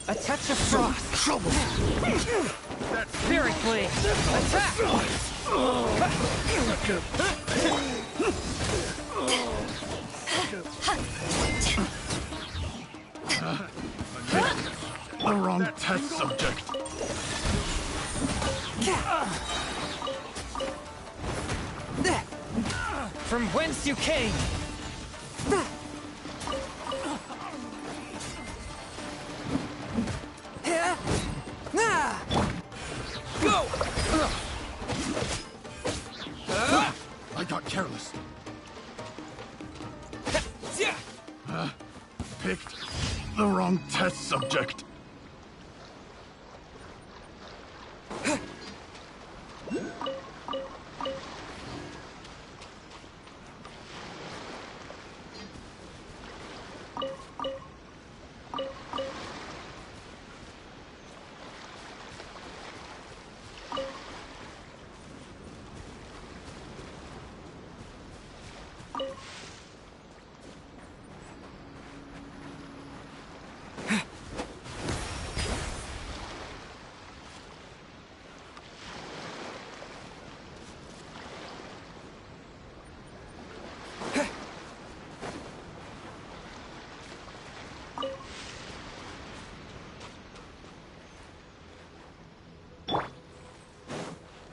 A touch of frost. Trouble. Spirit blade. Attack. The wrong test subject. From whence you came. Go! I got careless. Picked the wrong test subject.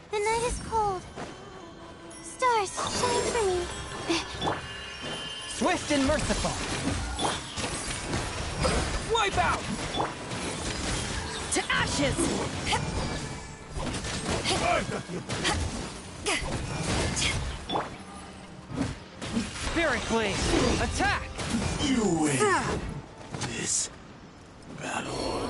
The night is cold. Stars, shine for me. Swift and merciful. Wipe out! To ashes! Spirit blade. Attack! You win this battle.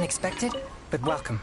Unexpected, but welcome.